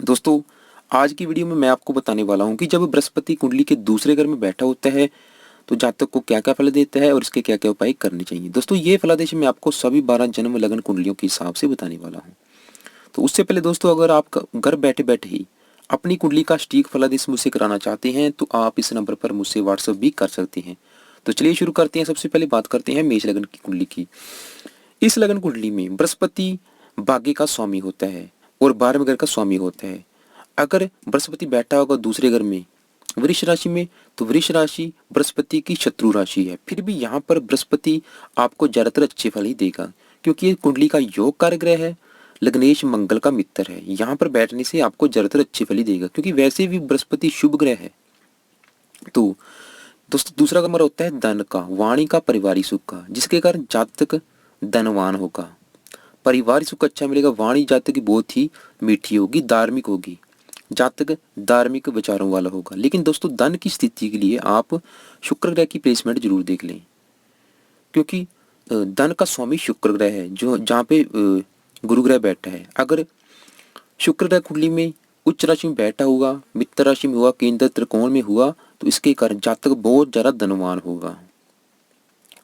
दोस्तों, आज की वीडियो में मैं आपको बताने वाला हूं कि जब बृहस्पति कुंडली के दूसरे घर में बैठा होता है तो जातक को क्या क्या फल देता है और इसके क्या क्या उपाय करने चाहिए। दोस्तों, ये फलादेश मैं आपको सभी 12 जन्म लग्न कुंडलियों के हिसाब से बताने वाला हूँ। तो उससे पहले दोस्तों, अगर आप घर बैठे बैठे ही अपनी कुंडली का सटीक फलादेश मुझसे कराना चाहते हैं तो आप इस नंबर पर मुझसे व्हाट्सअप भी कर सकते हैं। तो चलिए शुरू करते हैं। सबसे पहले बात करते हैं मेष लग्न की कुंडली की। इस लग्न कुंडली में बृहस्पति भाग्य का स्वामी होता है और 12वें घर का स्वामी होता है। अगर बृहस्पति बैठा होगा दूसरे घर में वृष राशि में, तो वृष राशि बृहस्पति की शत्रु राशि है। फिर भी यहाँ पर बृहस्पति आपको ज्यादातर अच्छे फल ही देगा, क्योंकि ये कुंडली का योग कारक ग्रह है, लग्नेश मंगल का मित्र है। यहाँ पर बैठने से आपको ज्यादातर अच्छे फल ही देगा, क्योंकि वैसे भी बृहस्पति शुभ ग्रह है। तो दोस्तों, दूसरा नंबर होता है धन का, वाणी का, पारिवारिक सुख का, जिसके कारण जातक धनवान होगा, पारिवारिक सुख अच्छा मिलेगा। वाणी जातक की बहुत ही मीठी होगी, धार्मिक होगी, जातक धार्मिक विचारों वाला होगा। लेकिन दोस्तों, धन की स्थिति के लिए आप शुक्र ग्रह की प्लेसमेंट जरूर देख लें, क्योंकि धन का स्वामी शुक्र ग्रह है, जो जहाँ पे गुरु ग्रह बैठा है। अगर शुक्र ग्रह कुंडली में उच्च राशि में बैठा हुआ, मित्र राशि में हुआ, केंद्र त्रिकोण में हुआ, तो इसके कारण जातक बहुत ज्यादा धनवान होगा।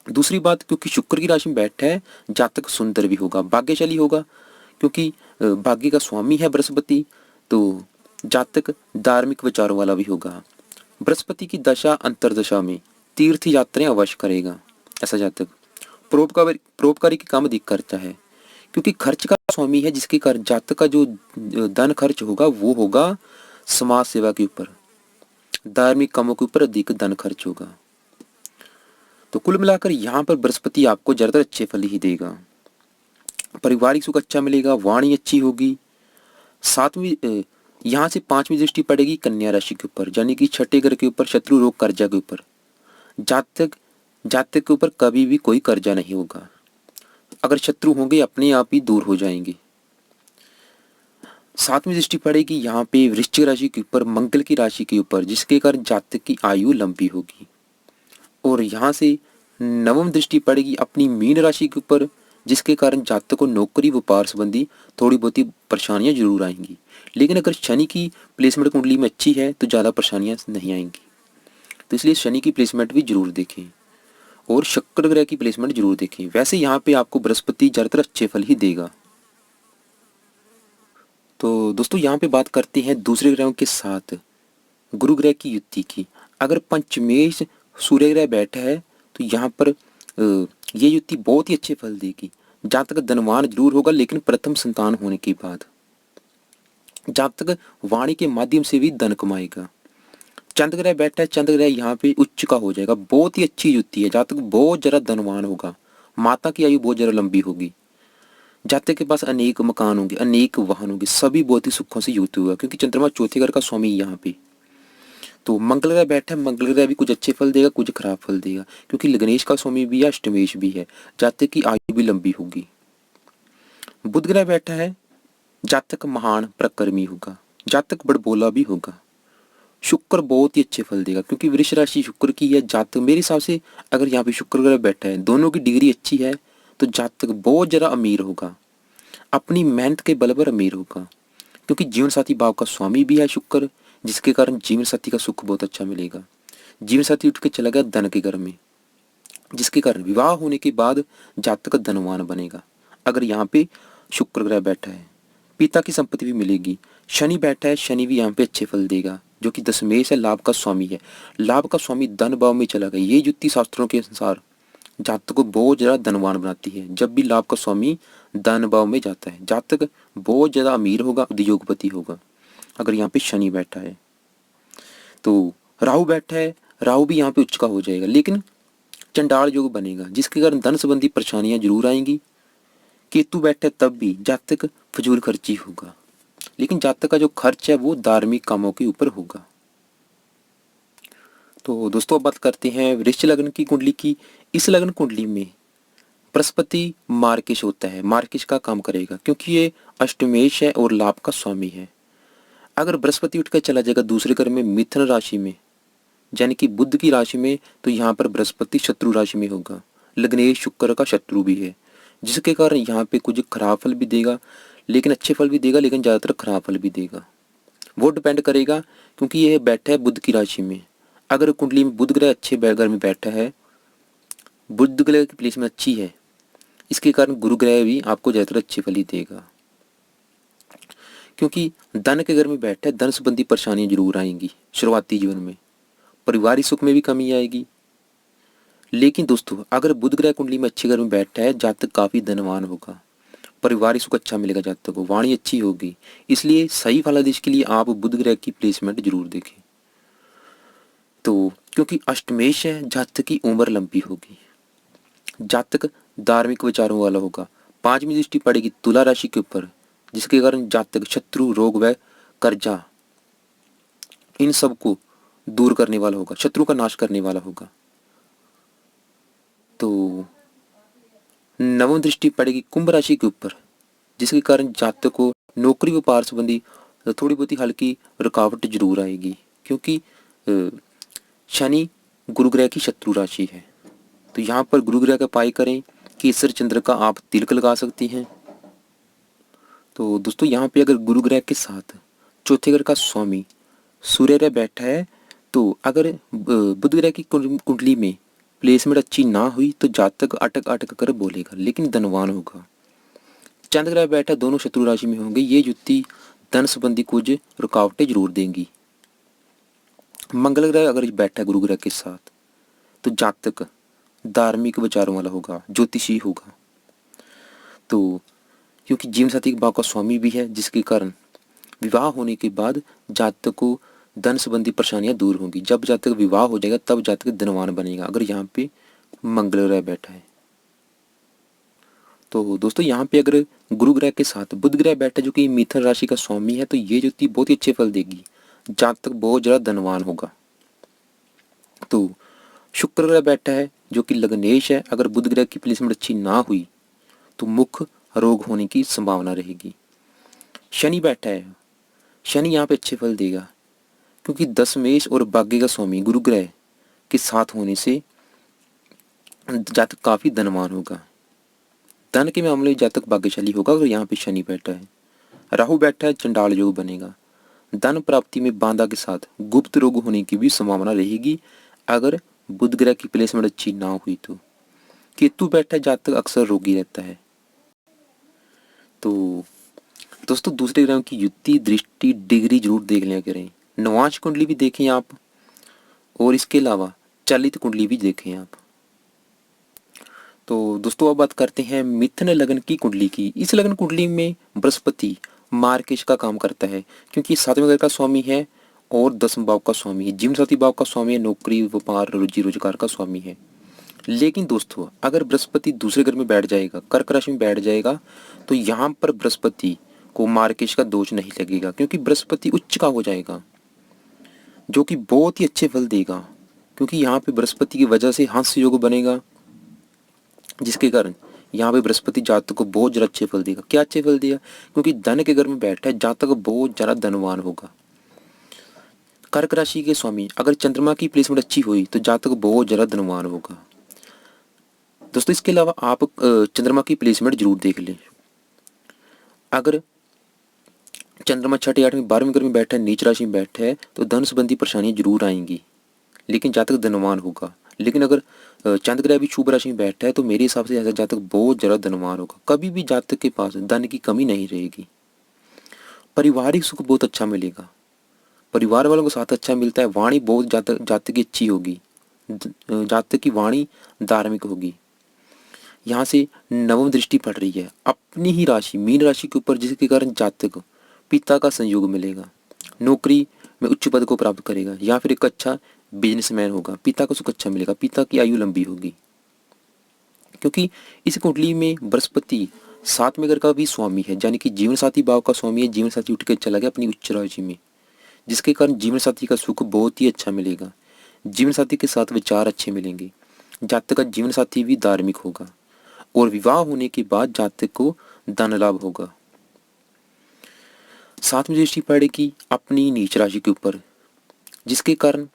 दूसरी बात, क्योंकि शुक्र की राशि में बैठा है, जातक सुंदर भी होगा, भाग्यशाली होगा, क्योंकि भाग्य का स्वामी है बृहस्पति। तो जातक धार्मिक विचारों वाला भी होगा। बृहस्पति की दशा अंतरदशा में तीर्थ यात्राएं अवश्य करेगा ऐसा जातक। परोपकारी के काम अधिक करता है, क्योंकि खर्च का स्वामी है, जिसके कारण जातक का जो धन खर्च होगा वो होगा समाज सेवा के ऊपर, धार्मिक कामों के ऊपर अधिक धन खर्च होगा। तो कुल मिलाकर यहाँ पर बृहस्पति आपको ज्यादातर अच्छे फल ही देगा। पारिवारिक सुख अच्छा मिलेगा, वाणी अच्छी होगी। सातवीं यहाँ से 5वीं दृष्टि पड़ेगी कन्या राशि के ऊपर, यानी कि छठे घर के ऊपर, शत्रु रोग कर्जा के ऊपर। जातक जातक के ऊपर कभी भी कोई कर्जा नहीं होगा। अगर शत्रु होंगे अपने आप ही दूर हो जाएंगे। 7वीं दृष्टि पड़ेगी यहाँ पे वृश्चिक राशि के ऊपर, मंगल की राशि के ऊपर, जिसके कारण जातक की आयु लंबी होगी। और यहाँ से 9वीं दृष्टि पड़ेगी अपनी मीन राशि के ऊपर, जिसके कारण जातक को नौकरी व्यापार संबंधी थोड़ी बहुत ही परेशानियां जरूर आएंगी। लेकिन अगर शनि की प्लेसमेंट कुंडली में अच्छी है तो ज़्यादा परेशानियां नहीं आएंगी। तो इसलिए शनि की प्लेसमेंट भी जरूर देखें और शुक्र ग्रह की प्लेसमेंट जरूर देखें। वैसे यहाँ पे आपको बृहस्पति ज्यादातर अच्छे फल ही देगा। तो दोस्तों, यहाँ पे बात करते हैं दूसरे ग्रहों के साथ गुरु ग्रह की युति की। अगर पंचमेश सूर्य ग्रह बैठा है तो यहाँ पर ये युति बहुत ही अच्छे फल देगी। जातक धनवान जरूर होगा, लेकिन प्रथम संतान होने के बाद जातक वाणी के माध्यम से भी धन कमाएगा। चंद्र ग्रह बैठा है, चंद्र ग्रह यहाँ पे उच्च का हो जाएगा, बहुत ही अच्छी युति है। जातक बहुत ज्यादा धनवान होगा, माता की आयु बहुत ज्यादा लंबी होगी, जातक के पास अनेक मकान होंगे, अनेक वाहन होंगे, सभी बहुत ही सुखों से युक्त होगा, क्योंकि चंद्रमा चौथे घर का स्वामी यहाँ पे। तो मंगल ग्रह बैठा है, मंगल ग्रह भी कुछ अच्छे फल देगा, कुछ खराब फल देगा, क्योंकि गणेश का स्वामी भी है, अष्टमेश भी है, जातक की आयु भी लंबी होगी। बुध ग्रह बैठा है, जातक महान प्रकर्मी होगा, जातक बड़बोला भी होगा। शुक्र बहुत ही अच्छे फल देगा, क्योंकि वृष राशि शुक्र की है। जातक मेरे हिसाब से अगर यहाँ पे शुक्र ग्रह बैठा है, दोनों की डिग्री अच्छी है, तो जातक बहुत ज्यादा अमीर होगा, अपनी मेहनत के बल पर अमीर होगा, क्योंकि जीवन साथी भाव का स्वामी भी है शुक्र, जिसके कारण जीवन साथी का सुख बहुत अच्छा मिलेगा। जीवन साथी उठ के चला गया धन के घर में, जिसके कारण विवाह होने के बाद जातक धनवान बनेगा। अगर यहाँ पे शुक्र ग्रह बैठा है, पिता की संपत्ति भी मिलेगी। शनि बैठा है, शनि भी यहाँ पे अच्छे फल देगा, जो कि दशमेश है, लाभ का स्वामी है। लाभ का स्वामी धन भाव में चला गया। ये युक्ति शास्त्रों के अनुसार जातक को बहुत ज्यादा धनवान बनाती है। जब भी लाभ का स्वामी धन भाव में जाता है, जातक बहुत ज्यादा अमीर होगा, उद्योगपति होगा। अगर यहाँ पे शनि बैठा है, तो राहु बैठा है, राहु भी यहाँ पे उच्च का हो जाएगा, लेकिन चंडाल योग बनेगा, जिसके कारण धन संबंधी परेशानियां जरूर आएंगी। केतु बैठा है, तब भी जातक फजूल खर्ची होगा, लेकिन जातक का जो खर्च है वो धार्मिक कामों के ऊपर होगा। तो दोस्तों, अब बात करते हैं वृश्चिक लग्न की कुंडली की। इस लग्न कुंडली में बृहस्पति मार्केश होता है, मार्केश का काम करेगा, क्योंकि ये अष्टमेश है और लाभ का स्वामी है। अगर बृहस्पति उठकर चला जाएगा दूसरे घर में मिथुन राशि में, यानी कि बुध की राशि में, तो यहाँ पर बृहस्पति शत्रु राशि में होगा, लग्नेश शुक्र का शत्रु भी है, जिसके कारण यहाँ पे कुछ खराब फल भी देगा, लेकिन अच्छे फल भी देगा, लेकिन ज्यादातर खराब फल भी देगा। वो डिपेंड करेगा, क्योंकि ये बैठा है बुध की राशि में। अगर कुंडली में बुध ग्रह अच्छे घर में बैठा है, बुध ग्रह की प्लेस में अच्छी है, इसके कारण गुरु ग्रह भी आपको ज़्यादातर अच्छे फल ही देगा। क्योंकि धन के घर में बैठा है, धन संबंधी परेशानियां जरूर आएंगी शुरुआती जीवन में, पारिवारिक सुख में भी कमी आएगी। लेकिन दोस्तों अगर बुध ग्रह कुंडली में अच्छे घर में बैठा है, जातक काफी धनवान होगा, पारिवारिक सुख अच्छा मिलेगा, जातक को वाणी अच्छी होगी। इसलिए सही फलादेश के लिए आप बुध ग्रह की प्लेसमेंट जरूर देखें। तो क्योंकि अष्टमेश है, जातक की उम्र लंबी होगी, जातक धार्मिक विचारों वाला होगा। पांचवी दृष्टि पड़ेगी तुला राशि के ऊपर, जिसके कारण जातक शत्रु, रोग व कर्जा, इन सब को दूर करने वाला होगा, शत्रु का नाश करने वाला होगा। तो नवम दृष्टि पड़ेगी कुंभ राशि के ऊपर, जिसके कारण जातक को नौकरी व्यापार संबंधी थोड़ी बहुत ही हल्की रुकावट जरूर आएगी, क्योंकि शनि गुरु ग्रह की शत्रु राशि है। तो यहाँ पर गुरु ग्रह का उपाय करें, केसर चंद्र का आप तिलक लगा सकती हैं। तो दोस्तों यहाँ पे अगर गुरु ग्रह के साथ चौथे घर का स्वामी सूर्य ग्रह बैठा है, तो अगर बुध ग्रह की कुंडली में प्लेसमेंट अच्छी ना हुई तो जातक अटक अटक कर बोलेगा, लेकिन धनवान होगा। चंद्र ग्रह बैठा, दोनों शत्रु राशि में होंगे, ये युति धन संबंधी कुछ रुकावटें जरूर देंगी। मंगल ग्रह अगर बैठा है गुरु ग्रह के साथ, तो जातक धार्मिक विचारों वाला होगा, ज्योतिषी होगा। तो क्योंकि जीवन साथी के भाव का स्वामी भी है, जिसके कारण विवाह होने के बाद जातक को धन संबंधी परेशानियां दूर होंगी। जब जातक विवाह हो जाएगा तब जातक धनवान बनेगा, अगर यहाँ पे मंगल ग्रह बैठा है। तो दोस्तों यहाँ पे अगर गुरु ग्रह के साथ बुध ग्रह बैठा है, जो कि मिथुन राशि का स्वामी है, तो ये ज्योति बहुत ही अच्छे फल देगी, जातक बहुत ज्यादा धनवान होगा। तो शुक्र ग्रह बैठा है जो कि लग्नेश है, अगर बुध ग्रह की प्लेसमेंट अच्छी ना हुई तो मुख रोग होने की संभावना रहेगी। शनि बैठा है, शनि यहाँ पे अच्छे फल देगा, क्योंकि दशमेश और भाग्य का स्वामी गुरु ग्रह के साथ होने से जातक काफी धनवान होगा। धन के मामले में जातक भाग्यशाली होगा अगर यहाँ पे शनि बैठा है। राहु बैठा है, चंडाल योग बनेगा, धन प्राप्ति में बाधा के साथ गुप्त रोग होने की भी संभावना रहेगी अगर बुध ग्रह की प्लेसमेंट अच्छी ना हुई तो। केतु बैठा है, जातक अक्सर रोगी रहता है। तो दोस्तों दूसरे ग्रहों की युति, दृष्टि, डिग्री जरूर देख लिया करें। नवांश कुंडली भी देखें आप, और इसके अलावा चलित कुंडली भी देखें आप। तो दोस्तों अब बात करते हैं मिथुन लग्न की कुंडली की। इस लग्न कुंडली में बृहस्पति मार्केश का काम करता है, क्योंकि सातवें घर का स्वामी है और दसवें भाव का स्वामी है, जीवन साथी भाव का स्वामी है, नौकरी व्यापार रोजी रोजगार का स्वामी है। लेकिन दोस्तों अगर बृहस्पति दूसरे घर में बैठ जाएगा, कर्क राशि में बैठ जाएगा, तो यहाँ पर बृहस्पति को मार्केश का दोष नहीं लगेगा, क्योंकि बृहस्पति उच्च का हो जाएगा, जो कि बहुत ही अच्छे फल देगा। क्योंकि यहाँ पे बृहस्पति की वजह से हंस योग बनेगा, जिसके कारण यहाँ पे बृहस्पति जातक को बहुत ज्यादा अच्छे फल देगा। क्या अच्छे फल देगा? क्योंकि धन के घर में बैठा है, जातक बहुत ज्यादा धनवान होगा। कर्क राशि के स्वामी अगर चंद्रमा की प्लेसमेंट अच्छी हुई तो जातक बहुत ज्यादा धनवान होगा। दोस्तों इसके अलावा आप चंद्रमा की प्लेसमेंट जरूर देख लें। अगर चंद्रमा छठे, आठवीं, 12वें घर में बैठा है, नीच राशि में बैठा है, तो धन संबंधी परेशानियां जरूर आएंगी, लेकिन जातक धनवान होगा। लेकिन अगर चंद्र ग्रह भी शुभ राशि में बैठा है, तो मेरे हिसाब से ऐसा जातक बहुत ज्यादा धनवान होगा, कभी भी जातक के पास धन की कमी नहीं रहेगी। पारिवारिक सुख बहुत अच्छा मिलेगा, परिवार वालों के साथ अच्छा मिलता है। वाणी बहुत जातक की अच्छी होगी, जातक की वाणी धार्मिक होगी। यहाँ से नवम दृष्टि पड़ रही है अपनी ही राशि मीन राशि के ऊपर, जिसके कारण जातक पिता का संयोग मिलेगा, नौकरी में उच्च पद को प्राप्त करेगा, या फिर एक अच्छा बिजनेसमैन होगा, पिता को सुख अच्छा मिलेगा, पिता की आयु लंबी होगी। क्योंकि इस कुंडली में बृहस्पति सातवें घर का भी स्वामी है, यानी कि जीवन साथी भाव का स्वामी है। जीवन साथी उठ के चला गया अपनी उच्च राशि में, जिसके कारण जीवन साथी का सुख बहुत ही अच्छा मिलेगा, जीवन साथी के साथ विचार अच्छे मिलेंगे, जातक का जीवन साथी भी धार्मिक होगा, और विवाह होने के बाद जातक को धन लाभ होगा। सातवीं दृष्टि पड़ेगी अपनी नीच राशि के ऊपर, जिसके कारण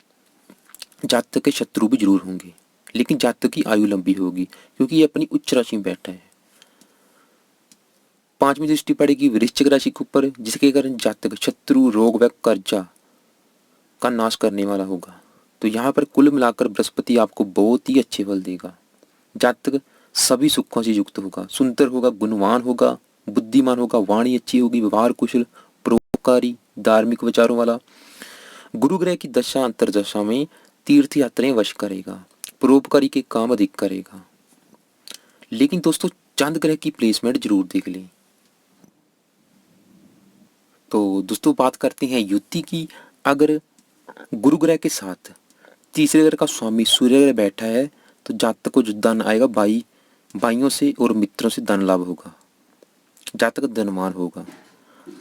जातक के शत्रु भी जरूर होंगे, लेकिन जातक की आयु लंबी होगी, क्योंकि ये अपनी उच्च राशि में बैठा है। पांचवी दृष्टि पड़ेगी वृश्चिक राशि के ऊपर, जिसके कारण जातक शत्रु, रोग व कर्जा का नाश करने वाला होगा। तो यहाँ पर कुल मिलाकर बृहस्पति आपको बहुत ही अच्छे फल देगा। जातक सभी सुखों से युक्त होगा, सुंदर होगा, गुणवान होगा, बुद्धिमान होगा, वाणी अच्छी होगी, व्यवहार कुशल, परोपकारी, धार्मिक विचारों वाला। गुरु ग्रह की दशा अंतरदशा में तीर्थ यात्राएं वश करेगा, परोपकारी के काम अधिक करेगा। लेकिन दोस्तों चंद्र ग्रह की प्लेसमेंट जरूर देख लें। तो दोस्तों बात करते हैं युति की। अगर गुरु ग्रह के साथ तीसरे घर का स्वामी सूर्य ग्रह बैठा है तो जातक को जो धन आएगा भाइयों से और मित्रों से धन लाभ होगा, जातक धनवान होगा।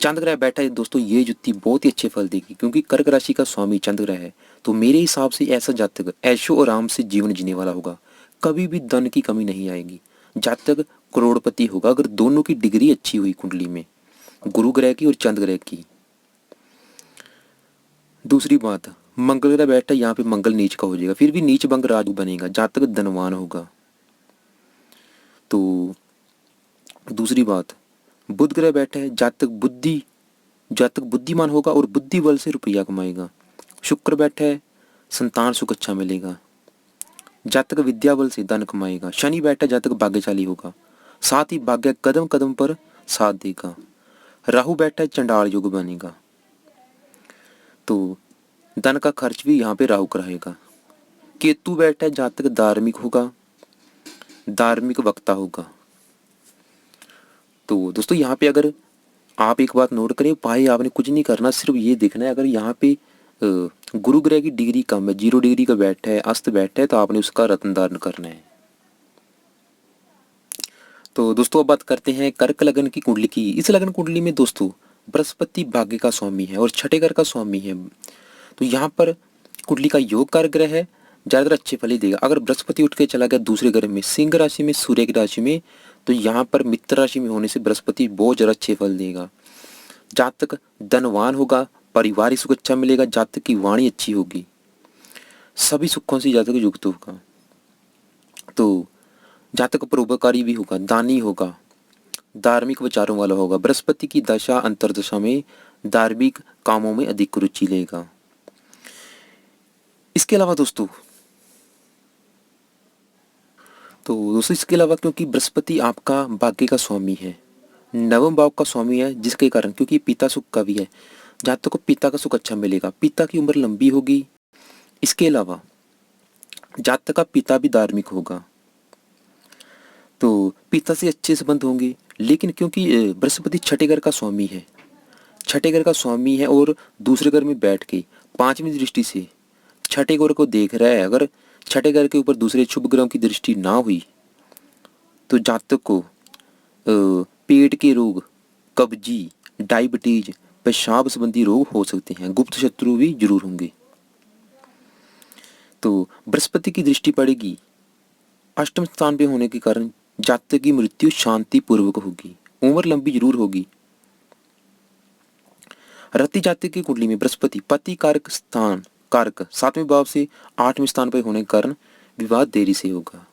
चंद्र ग्रह बैठा है दोस्तों, ये युति बहुत ही अच्छे फल देगी, क्योंकि कर्क राशि का स्वामी चंद्र ग्रह है। तो मेरे हिसाब से ऐसा जातक ऐशो और आराम से जीवन जीने वाला होगा, कभी भी धन की कमी नहीं आएगी, जातक करोड़पति होगा अगर दोनों की डिग्री अच्छी हुई कुंडली में, गुरु ग्रह की और चंद्र ग्रह की। दूसरी बात, मंगल ग्रह बैठा, यहाँ पे मंगल नीच का हो जाएगा, फिर भी नीच भंग राजू बनेगा, जातक धनवान होगा। तो दूसरी बात, बुध ग्रह बैठा है, जातक बुद्धिमान होगा और बुद्धि बल से रुपया कमाएगा। शुक्र बैठा है, संतान सुख अच्छा मिलेगा, जातक विद्या बल से धन कमाएगा। शनि बैठा है, जातक भाग्यशाली होगा, साथ ही भाग्य कदम कदम पर साथ देगा। राहु बैठा है, चंडाल योग बनेगा, तो धन का खर्च भी यहाँ पे राहु कराएगा। केतु बैठा है, जातक धार्मिक होगा, धार्मिक वक्ता होगा। तो दोस्तों यहाँ पे अगर आप एक बात नोट करें, भाई आपने कुछ नहीं करना, सिर्फ ये देखना है अगर यहाँ पे गुरु ग्रह की डिग्री कम है, 0 डिग्री का बैठा है, अस्त बैठा है, तो आपने उसका रत्न धारण करना है। तो दोस्तों अब बात करते हैं कर्क लगन की कुंडली की। इस लगन कुंडली में दोस्तों बृहस्पति भाग्य का स्वामी है और छठे घर का स्वामी है। तो यहाँ पर कुंडली का योग कारक ग्रह है, ज्यादातर अच्छे फल ही देगा। अगर बृहस्पति उठ के चला गया दूसरे घर में, सिंह राशि में, सूर्य की राशि में, तो यहाँ पर मित्र राशि में होने से बृहस्पति बहुत ज्यादा अच्छे फल देगा। जातक धनवान होगा, पारिवारिक सुख अच्छा मिलेगा, जातक की वाणी अच्छी होगी, सभी सुखों से जातक युक्त होगा। तो जातक परोपकारी भी होगा, दानी होगा, धार्मिक विचारों वाला होगा। बृहस्पति की दशा अंतरदशा में धार्मिक कामों में अधिक रुचि लेगा। इसके अलावा दोस्तों इसके अलावा क्योंकि बृहस्पति आपका भाग्य का स्वामी है, नवम भाव का स्वामी है, जिसके कारण क्योंकि पिता सुख का भी है, जातक को पिता का सुख अच्छा मिलेगा, पिता की उम्र लंबी होगी। इसके अलावा जातक का पिता भी धार्मिक होगा, तो पिता से अच्छे संबंध होंगे। लेकिन क्योंकि बृहस्पति छठे घर का स्वामी है, छठे घर का स्वामी है और दूसरे घर में बैठ के पांचवी दृष्टि से छठे घर को देख रहा है, अगर छठे घर के ऊपर दूसरे शुभ ग्रहों की दृष्टि ना हुई तो जातक को पेट के रोग, कब्जी, डायबिटीज, पेशाब संबंधी रोग हो सकते हैं, गुप्त शत्रु भी जरूर होंगे। तो बृहस्पति की दृष्टि पड़ेगी अष्टम स्थान पे होने के कारण जातक की मृत्यु शांति पूर्वक होगी, उम्र लंबी जरूर होगी। रति जातक की कुंडली में बृहस्पति पति कारक 7वें भाव से 8वें स्थान पर होने के कारण विवाह देरी से होगा।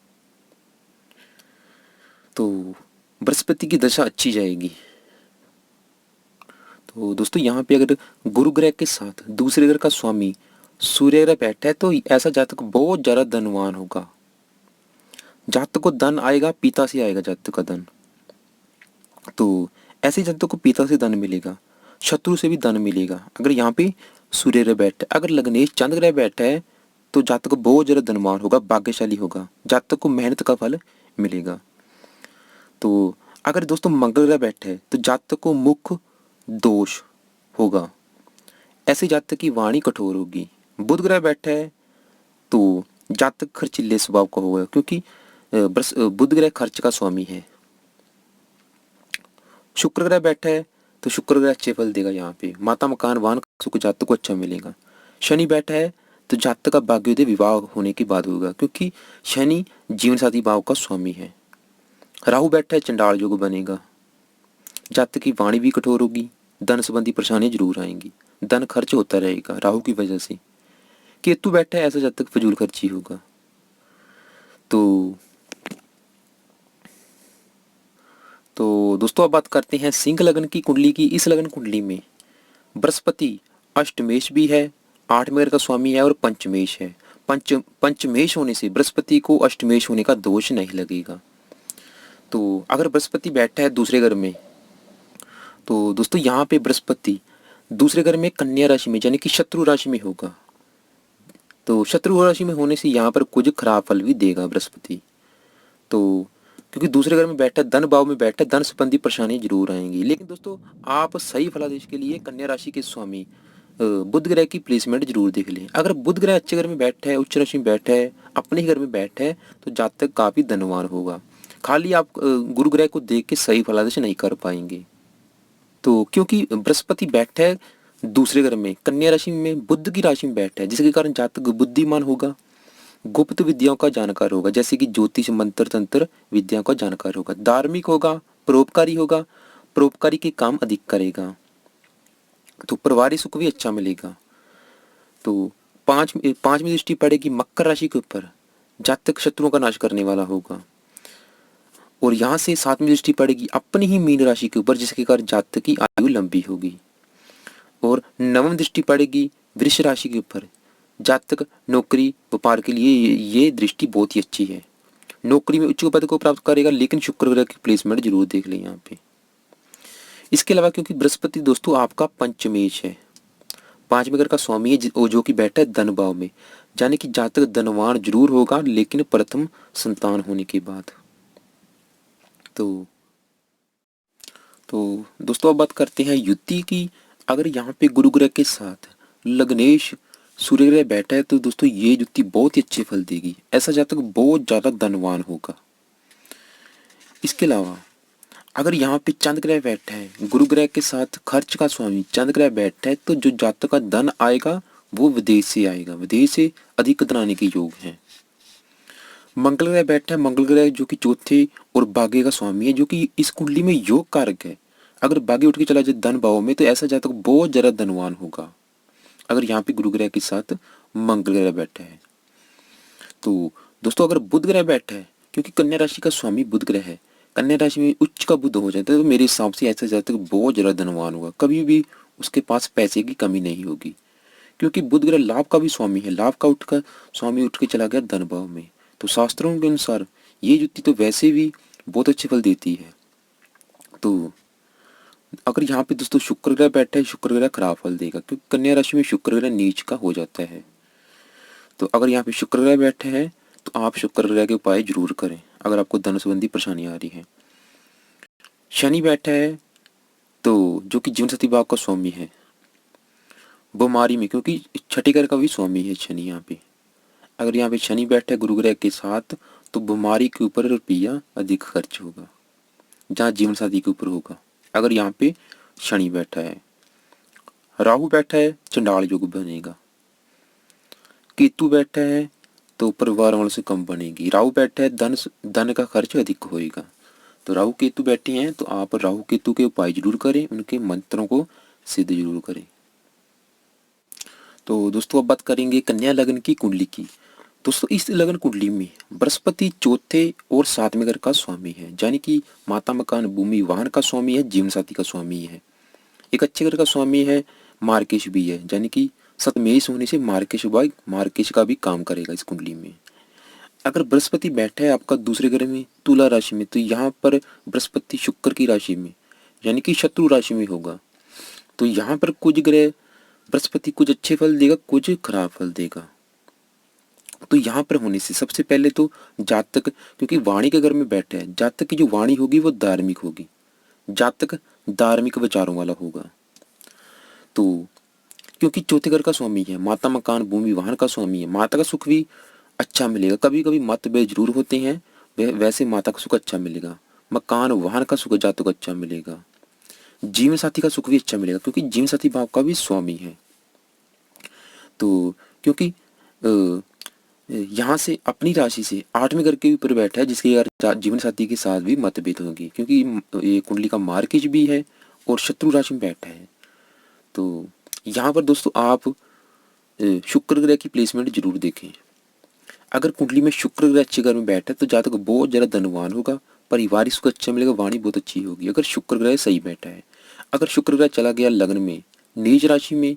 तो बृहस्पति की दशा अच्छी जाएगी। तो दोस्तों यहाँ पे अगर गुरु ग्रह के साथ दूसरे ग्रह का स्वामी सूर्य ग्रह बैठा है तो ऐसा जातक बहुत ज्यादा धनवान होगा, जातक को धन आएगा, पिता से आएगा जातक का धन। तो ऐसे जातक को पिता से धन मिलेगा, शत्रु से भी धन मिलेगा। अगर यहाँ पे सूर्य ग्रह बैठा है, अगर लग्नेश चंद्र ग्रह बैठा है तो जातक बहुत ज्यादा धनवान होगा, भाग्यशाली होगा, जातक को मेहनत का फल मिलेगा। तो अगर दोस्तों मंगल ग्रह बैठा है तो जातक को मुख दोष होगा, ऐसे जातक की वाणी कठोर होगी। बुध ग्रह बैठा है तो जातक खर्चीले स्वभाव का होगा, क्योंकि बुध ग्रह खर्च का स्वामी है। शुक्र ग्रह बैठा है तो शुक्र ग्रह अच्छे फल देगा, यहाँ पे माता मकान वाहन का सुख जातक को अच्छा मिलेगा। शनि बैठा है तो जातक का भाग्योदय विवाह होने के बाद होगा, क्योंकि शनि जीवन साथी भाव का स्वामी है। राहु बैठा है, चंडाल योग बनेगा, जातक की वाणी भी कठोर होगी, धन संबंधी परेशानियां जरूर आएंगी, धन खर्च होता रहेगा राहु की वजह से। केतु बैठा है, ऐसा जातक फजूल खर्ची होगा। तो तो दोस्तों अब बात करते हैं सिंह लगन की कुंडली की। इस लगन कुंडली में बृहस्पति अष्टमेश भी है, 8वें घर का स्वामी है और पंचमेश है। पंचमेश होने से बृहस्पति को अष्टमेश होने का दोष नहीं लगेगा। तो अगर बृहस्पति बैठा है दूसरे घर में, तो दोस्तों यहाँ पे बृहस्पति दूसरे घर में कन्या राशि में यानी कि शत्रु राशि में होगा। तो शत्रु राशि में होने से यहाँ पर कुछ खराब फल भी देगा बृहस्पति। तो क्योंकि दूसरे घर में बैठा, धन भाव में बैठा, धन संबंधी परेशानी जरूर आएंगी। लेकिन दोस्तों आप सही फलादेश के लिए कन्या राशि के स्वामी बुध ग्रह की प्लेसमेंट जरूर देख लें। अगर बुध ग्रह अच्छे घर में बैठा है, उच्च राशि में बैठा है, अपने ही घर में बैठा है, तो जातक काफी धनवान होगा। खाली आप गुरु ग्रह को देख के सही फलादेश नहीं कर पाएंगे। तो क्योंकि बृहस्पति बैठा है दूसरे घर में कन्या राशि में, बुध की राशि में बैठा है, जिसके कारण जातक बुद्धिमान होगा, गुप्त विद्याओं का जानकार होगा, जैसे कि ज्योतिष मंत्र तंत्र विद्याओं का जानकार होगा, धार्मिक होगा, परोपकारी होगा, परोपकारी के काम अधिक करेगा, तो पारिवारिक सुख भी अच्छा मिलेगा। तो पांचवी दृष्टि पड़ेगी मकर राशि के ऊपर, जातक शत्रुओं का नाश करने वाला होगा। और यहाँ से 7वीं दृष्टि पड़ेगी अपनी ही मीन राशि के ऊपर, जिसके कारण जातक की आयु लंबी होगी। और 9वीं दृष्टि पड़ेगी वृष राशि के ऊपर, जातक नौकरी व्यापार के लिए ये दृष्टि बहुत ही अच्छी है। नौकरी में उच्च पद को प्राप्त करेगा, लेकिन शुक्र ग्रह की प्लेसमेंट जरूर देख लें यहाँ पे। इसके अलावा क्योंकि बृहस्पति दोस्तों आपका पंचमेश है, 5वें घर का स्वामी है, जो कि बैठा है धन भाव में, यानी कि जातक धनवान जरूर होगा, लेकिन प्रथम संतान होने के बाद। तो दोस्तों अब बात करते हैं युति की। अगर यहाँ पे गुरु ग्रह के साथ लग्नेश सूर्य ग्रह बैठा है, तो दोस्तों ये युति बहुत ही अच्छे फल देगी। ऐसा जातक बहुत ज्यादा धनवान होगा। इसके अलावा अगर यहाँ पे चंद्र ग्रह बैठा है, गुरु ग्रह के साथ खर्च का स्वामी चंद्र ग्रह बैठा है, तो जो जातक का धन आएगा वो विदेश से आएगा, विदेश से अधिक धन आने के योग हैं। मंगल ग्रह बैठा है, मंगल ग्रह जो कि चौथे और भाग्य का स्वामी है, जो कि इस कुंडली में योग कारक है। अगर भाग्य उठ के चला जाए धन भाव में, तो ऐसा जातक बहुत ज्यादा धनवान होगा। अगर यहाँ पे गुरु ग्रह के साथ मंगल ग्रह बैठा है। तो दोस्तों अगर बुध ग्रह बैठा है, क्योंकि कन्या राशि का स्वामी बुध ग्रह है, कन्या राशि में उच्च का बुध हो जाता है, तो मेरे हिसाब से ऐसा जातक बहुत ज्यादा धनवान होगा। कभी भी उसके पास पैसे की कमी नहीं होगी, क्योंकि बुध ग्रह लाभ का भी स्वामी है। लाभ का स्वामी उठ के चला गया धन भाव में। तो शास्त्रों के अनुसार ये युति तो वैसे भी बहुत अच्छे फल देती है। तो अगर यहाँ पे दोस्तों शुक्र ग्रह बैठा है, शुक्र ग्रह खराब फल देगा, क्योंकि कन्या राशि में शुक्र ग्रह नीच का हो जाता है। तो अगर यहाँ पे शुक्र ग्रह बैठे हैं, तो आप शुक्र ग्रह के उपाय जरूर करें अगर आपको धन संबंधी परेशानी आ रही है। शनि बैठा है, तो जो कि जीवन साथी भाव का स्वामी है, बीमारी में, क्योंकि छठे घर का भी स्वामी है शनि यहाँ पे। अगर यहाँ पे शनि बैठा है गुरु ग्रह के साथ, तो बीमारी के ऊपर रुपया अधिक खर्च होगा, जहाँ जीवन साथी के ऊपर होगा। अगर यहाँ पे शनि बैठा है, राहु बैठा है, चंडाल योग बनेगा। केतु बैठा है, तो परिवार वालों से कम बनेगी। राहु बैठा है, धन का खर्च अधिक होएगा। तो राहु केतु बैठे हैं, तो आप राहु केतु के उपाय जरूर करें, उनके मंत्रों को सिद्ध जरूर करें। तो दोस्तों अब बात करेंगे कन्या लगन की कुंडली की। दोस्तों इस लगन कुंडली में बृहस्पति चौथे और 7वें घर का स्वामी है, यानी कि माता मकान भूमि वाहन का स्वामी है, जीवन साथी का स्वामी है। एक अच्छे घर का स्वामी है, मार्केश भी है, यानी कि सतमेश होने से मार्केश का भी काम करेगा इस कुंडली में। अगर बृहस्पति बैठा है आपका दूसरे घर में तुला राशि में, तो यहाँ पर बृहस्पति शुक्र की राशि में यानी कि शत्रु राशि में होगा। तो यहाँ पर कुछ ग्रह बृहस्पति कुछ अच्छे फल देगा, कुछ खराब फल देगा। तो यहाँ पर होने से सबसे पहले तो जातक, क्योंकि वाणी के घर में बैठा है, जातक की जो वाणी होगी वो धार्मिक होगी, जातक धार्मिक विचारों वाला होगा। तो क्योंकि चौथे घर का स्वामी है, माता मकान भूमि वाहन का स्वामी है, माता का सुख भी अच्छा मिलेगा। कभी कभी मतभेद जरूर होते हैं, वैसे माता का सुख अच्छा मिलेगा। मकान वाहन का सुख जातक अच्छा मिलेगा। जीवन साथी का सुख भी अच्छा मिलेगा, क्योंकि जीवन साथी भाव का भी स्वामी है। तो क्योंकि यहाँ से अपनी राशि से 8वें घर के ऊपर बैठा है, जिसके घर जीवन साथी के साथ भी मतभेद होगी, क्योंकि ये कुंडली का मार्केज भी है और शत्रु राशि में बैठा है। तो यहाँ पर दोस्तों आप शुक्र ग्रह की प्लेसमेंट जरूर देखें। अगर कुंडली में शुक्र ग्रह अच्छे घर में बैठा है, तो जातक बहुत ज्यादा धनवान होगा, पारिवारिक सुख अच्छा मिलेगा, वाणी बहुत अच्छी होगी। अगर शुक्र ग्रह सही बैठा है, अगर शुक्र ग्रह चला गया लग्न में नीच राशि में,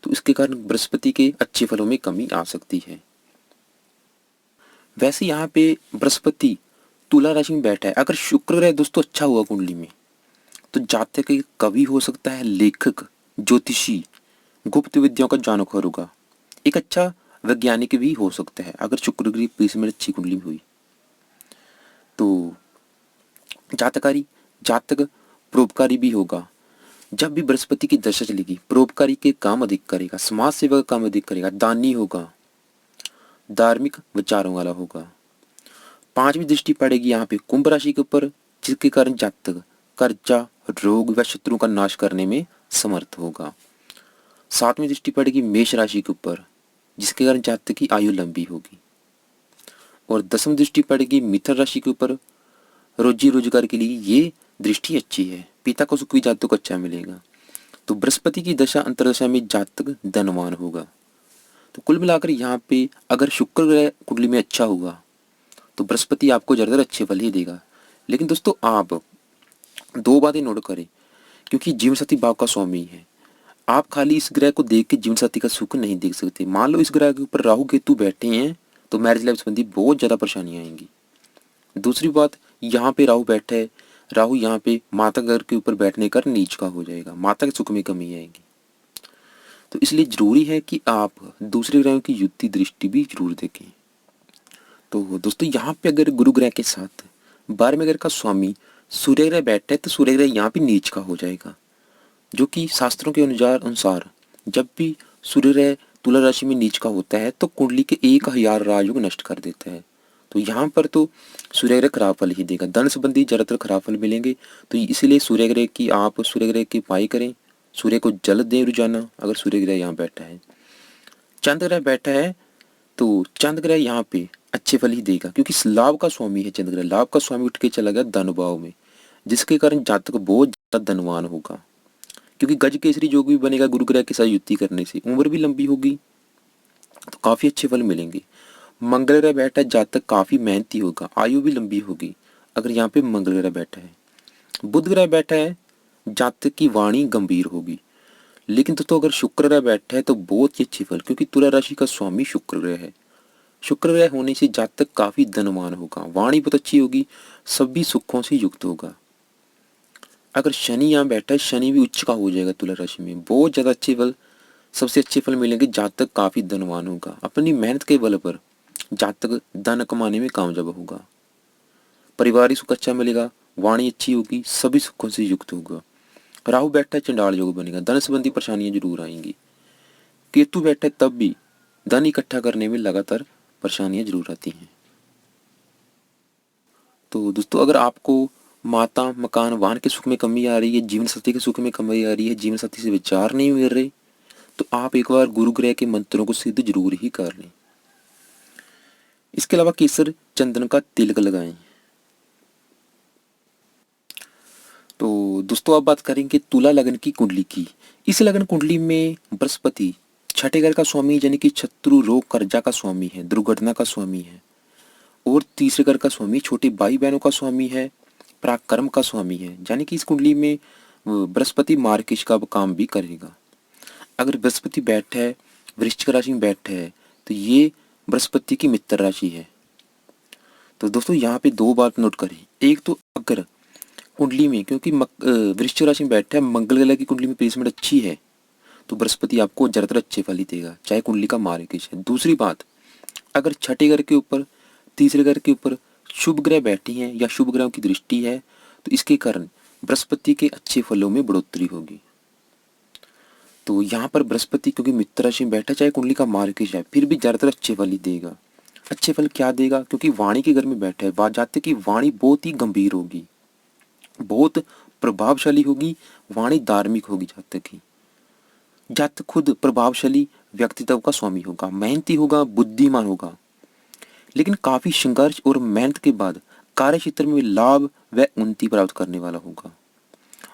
तो इसके कारण बृहस्पति के अच्छे फलों में कमी आ सकती है। वैसे यहाँ पे बृहस्पति तुला राशि में बैठा है, अगर शुक्र ग्रह दोस्तों अच्छा हुआ कुंडली में, तो जातक एक कवि हो सकता है, लेखक, ज्योतिषी, गुप्त विद्याओं का जानकार होगा, एक अच्छा वैज्ञानिक भी हो सकता है अगर शुक्र ग्रह प्लेसमेंट अच्छी कुंडली में हुई। तो जातक परोपकारी भी होगा। जब भी बृहस्पति की दशा चलेगी, परोपकारी के काम अधिक करेगा, समाज सेवा का काम अधिक करेगा, दानी होगा, धार्मिक विचारों वाला होगा। पांचवी दृष्टि पड़ेगी यहाँ पे कुंभ राशि के ऊपर, जिसके कारण जातक कर्जा, रोग व शत्रु का नाश करने में समर्थ होगा। सातवीं दृष्टि पड़ेगी मेष राशि के ऊपर, जिसके कारण जातक की आयु लंबी होगी। और दसवीं दृष्टि पड़ेगी मिथुन राशि के ऊपर, रोजी रोजगार के लिए ये दृष्टि अच्छी है, पिता को सुख भी जातक को अच्छा मिलेगा। तो बृहस्पति की दशा अंतरदशा में जातक धनवान होगा। तो कुल मिलाकर यहाँ पे अगर शुक्र ग्रह कुंडली में अच्छा हुआ तो बृहस्पति आपको ज्यादातर अच्छे फल ही देगा। लेकिन दोस्तों आप दो बातें नोट करें, क्योंकि जीवन साथी भाव का स्वामी है। आप खाली इस ग्रह को देख के जीवन साथी का सुख नहीं देख सकते। मान लो इस ग्रह के ऊपर राहु केतु बैठे हैं तो मैरिज लाइफ संबंधी बहुत ज्यादा परेशानियां आएंगी। दूसरी बात, यहाँ पे राहु बैठा है, राहु यहाँ पे माता घर के ऊपर बैठने का नीच का हो जाएगा, माता के सुख में कमी आएगी। तो इसलिए जरूरी है कि आप दूसरे ग्रहों की युति दृष्टि भी जरूर देखें। तो दोस्तों यहाँ पे अगर गुरु ग्रह के साथ 12वें घर का स्वामी सूर्य ग्रह बैठा है तो सूर्य ग्रह यहाँ पे नीच का हो जाएगा, जो कि शास्त्रों के अनुसार जब भी सूर्य ग्रह तुला राशि में नीच का होता है तो कुंडली के 1000 राजयोग नष्ट कर देता है। तो यहाँ पर तो सूर्य ग्रह खराब फल ही देगा, धन संबंधी ज्यादातर खराब फल मिलेंगे। तो इसीलिए सूर्य ग्रह की आप सूर्य ग्रह की उपाय करें, सूर्य को जल दें रोजाना अगर सूर्य ग्रह यहाँ बैठा है। चंद्र ग्रह बैठा है तो चंद्र ग्रह यहाँ पे अच्छे फल ही देगा, क्योंकि लाभ का स्वामी है चंद्र ग्रह, लाभ का स्वामी उठ के चला गया धन भाव में, जिसके कारण जातक बहुत ज्यादा धनवान होगा। क्योंकि गज केसरी योग भी बनेगा गुरु ग्रह के साथ युति करने से, उम्र भी लंबी होगी, तो काफी अच्छे फल मिलेंगे। मंगल ग्रह बैठा है, जातक काफी मेहनती होगा, आयु भी लंबी होगी अगर यहाँ पे मंगल ग्रह बैठा है। बुध ग्रह बैठा है, जातक की वाणी गंभीर होगी। लेकिन दोस्तों अगर शुक्र ग्रह बैठा है तो बहुत ही अच्छे फल, क्योंकि तुला राशि का स्वामी शुक्र ग्रह है। शुक्र ग्रह होने से जातक काफी धनवान होगा, वाणी बहुत अच्छी होगी, सभी सुखों से युक्त होगा। अगर शनि यहाँ बैठा है, शनि भी उच्च का हो जाएगा तुला राशि में, बहुत ज्यादा अच्छे फल, सबसे अच्छे फल मिलेंगे, जातक काफी धनवान होगा। अपनी मेहनत के बल पर जातक धन कमाने में कामयाब होगा, पारिवारिक सुख अच्छा मिलेगा, वाणी अच्छी होगी, सभी सुखों से युक्त होगा। राहु बैठा है, चंडाल योग बनेगा, धन संबंधी परेशानियां जरूर आएंगी। केतु बैठा है तब भी धन इकट्ठा करने में लगातार परेशानियां जरूर आती हैं। तो दोस्तों अगर आपको माता, मकान, वाहन के सुख में कमी आ रही है, जीवन साथी के सुख में कमी आ रही है, जीवन साथी से विचार नहीं मिल रहे, तो आप एक बार गुरु ग्रह के मंत्रों को सिद्ध जरूर ही कर लें। इसके अलावा केसर चंदन का तिलक लगाएं। तो दोस्तों अब बात करेंगे तुला लग्न की कुंडली की। इस लग्न कुंडली में बृहस्पति छठे घर का स्वामी यानी कि शत्रु, रोग, कर्जा का स्वामी है, दुर्घटना का स्वामी है। और तीसरे घर का स्वामी छोटी भाई बहनों का स्वामी है, पराक्रम का स्वामी है, यानी कि इस कुंडली में बृहस्पति मार्गशीर्ष का काम भी करेगा। अगर बृहस्पति बैठा है, वृश्चिक राशि में बैठा है, तो ये बृहस्पति की मित्र राशि है। तो दोस्तों यहाँ पे दो बात नोट करें, एक तो अगर कुंडली में, क्योंकि वृश्चिक राशि में बैठा है, मंगल ग्रह की कुंडली में प्लेसमेंट अच्छी है, तो बृहस्पति आपको ज्यादातर अच्छे फल ही देगा, चाहे कुंडली का मार्गशीर्ष है। दूसरी बात, अगर छठे घर के ऊपर, तीसरे घर के ऊपर शुभ ग्रह बैठे हैं या शुभ ग्रहों की दृष्टि है, तो इसके कारण बृहस्पति के अच्छे फलों में बढ़ोतरी होगी। तो यहाँ पर बृहस्पति क्योंकि मित्र राशि में बैठा, चाहे कुंडली का मार्गशीर्ष है, फिर भी ज्यादातर अच्छे फल ही देगा। अच्छे फल क्या देगा, क्योंकि वाणी के घर में बैठा है, जातक की वाणी बहुत ही गंभीर होगी, बहुत प्रभावशाली होगी, वाणी धार्मिक होगी। जातक खुद प्रभावशाली व्यक्तित्व का स्वामी होगा, मेहनती होगा, बुद्धिमान होगा, लेकिन काफी संघर्ष और मेहनत के बाद कार्य क्षेत्र में लाभ व उन्नति प्राप्त करने वाला होगा।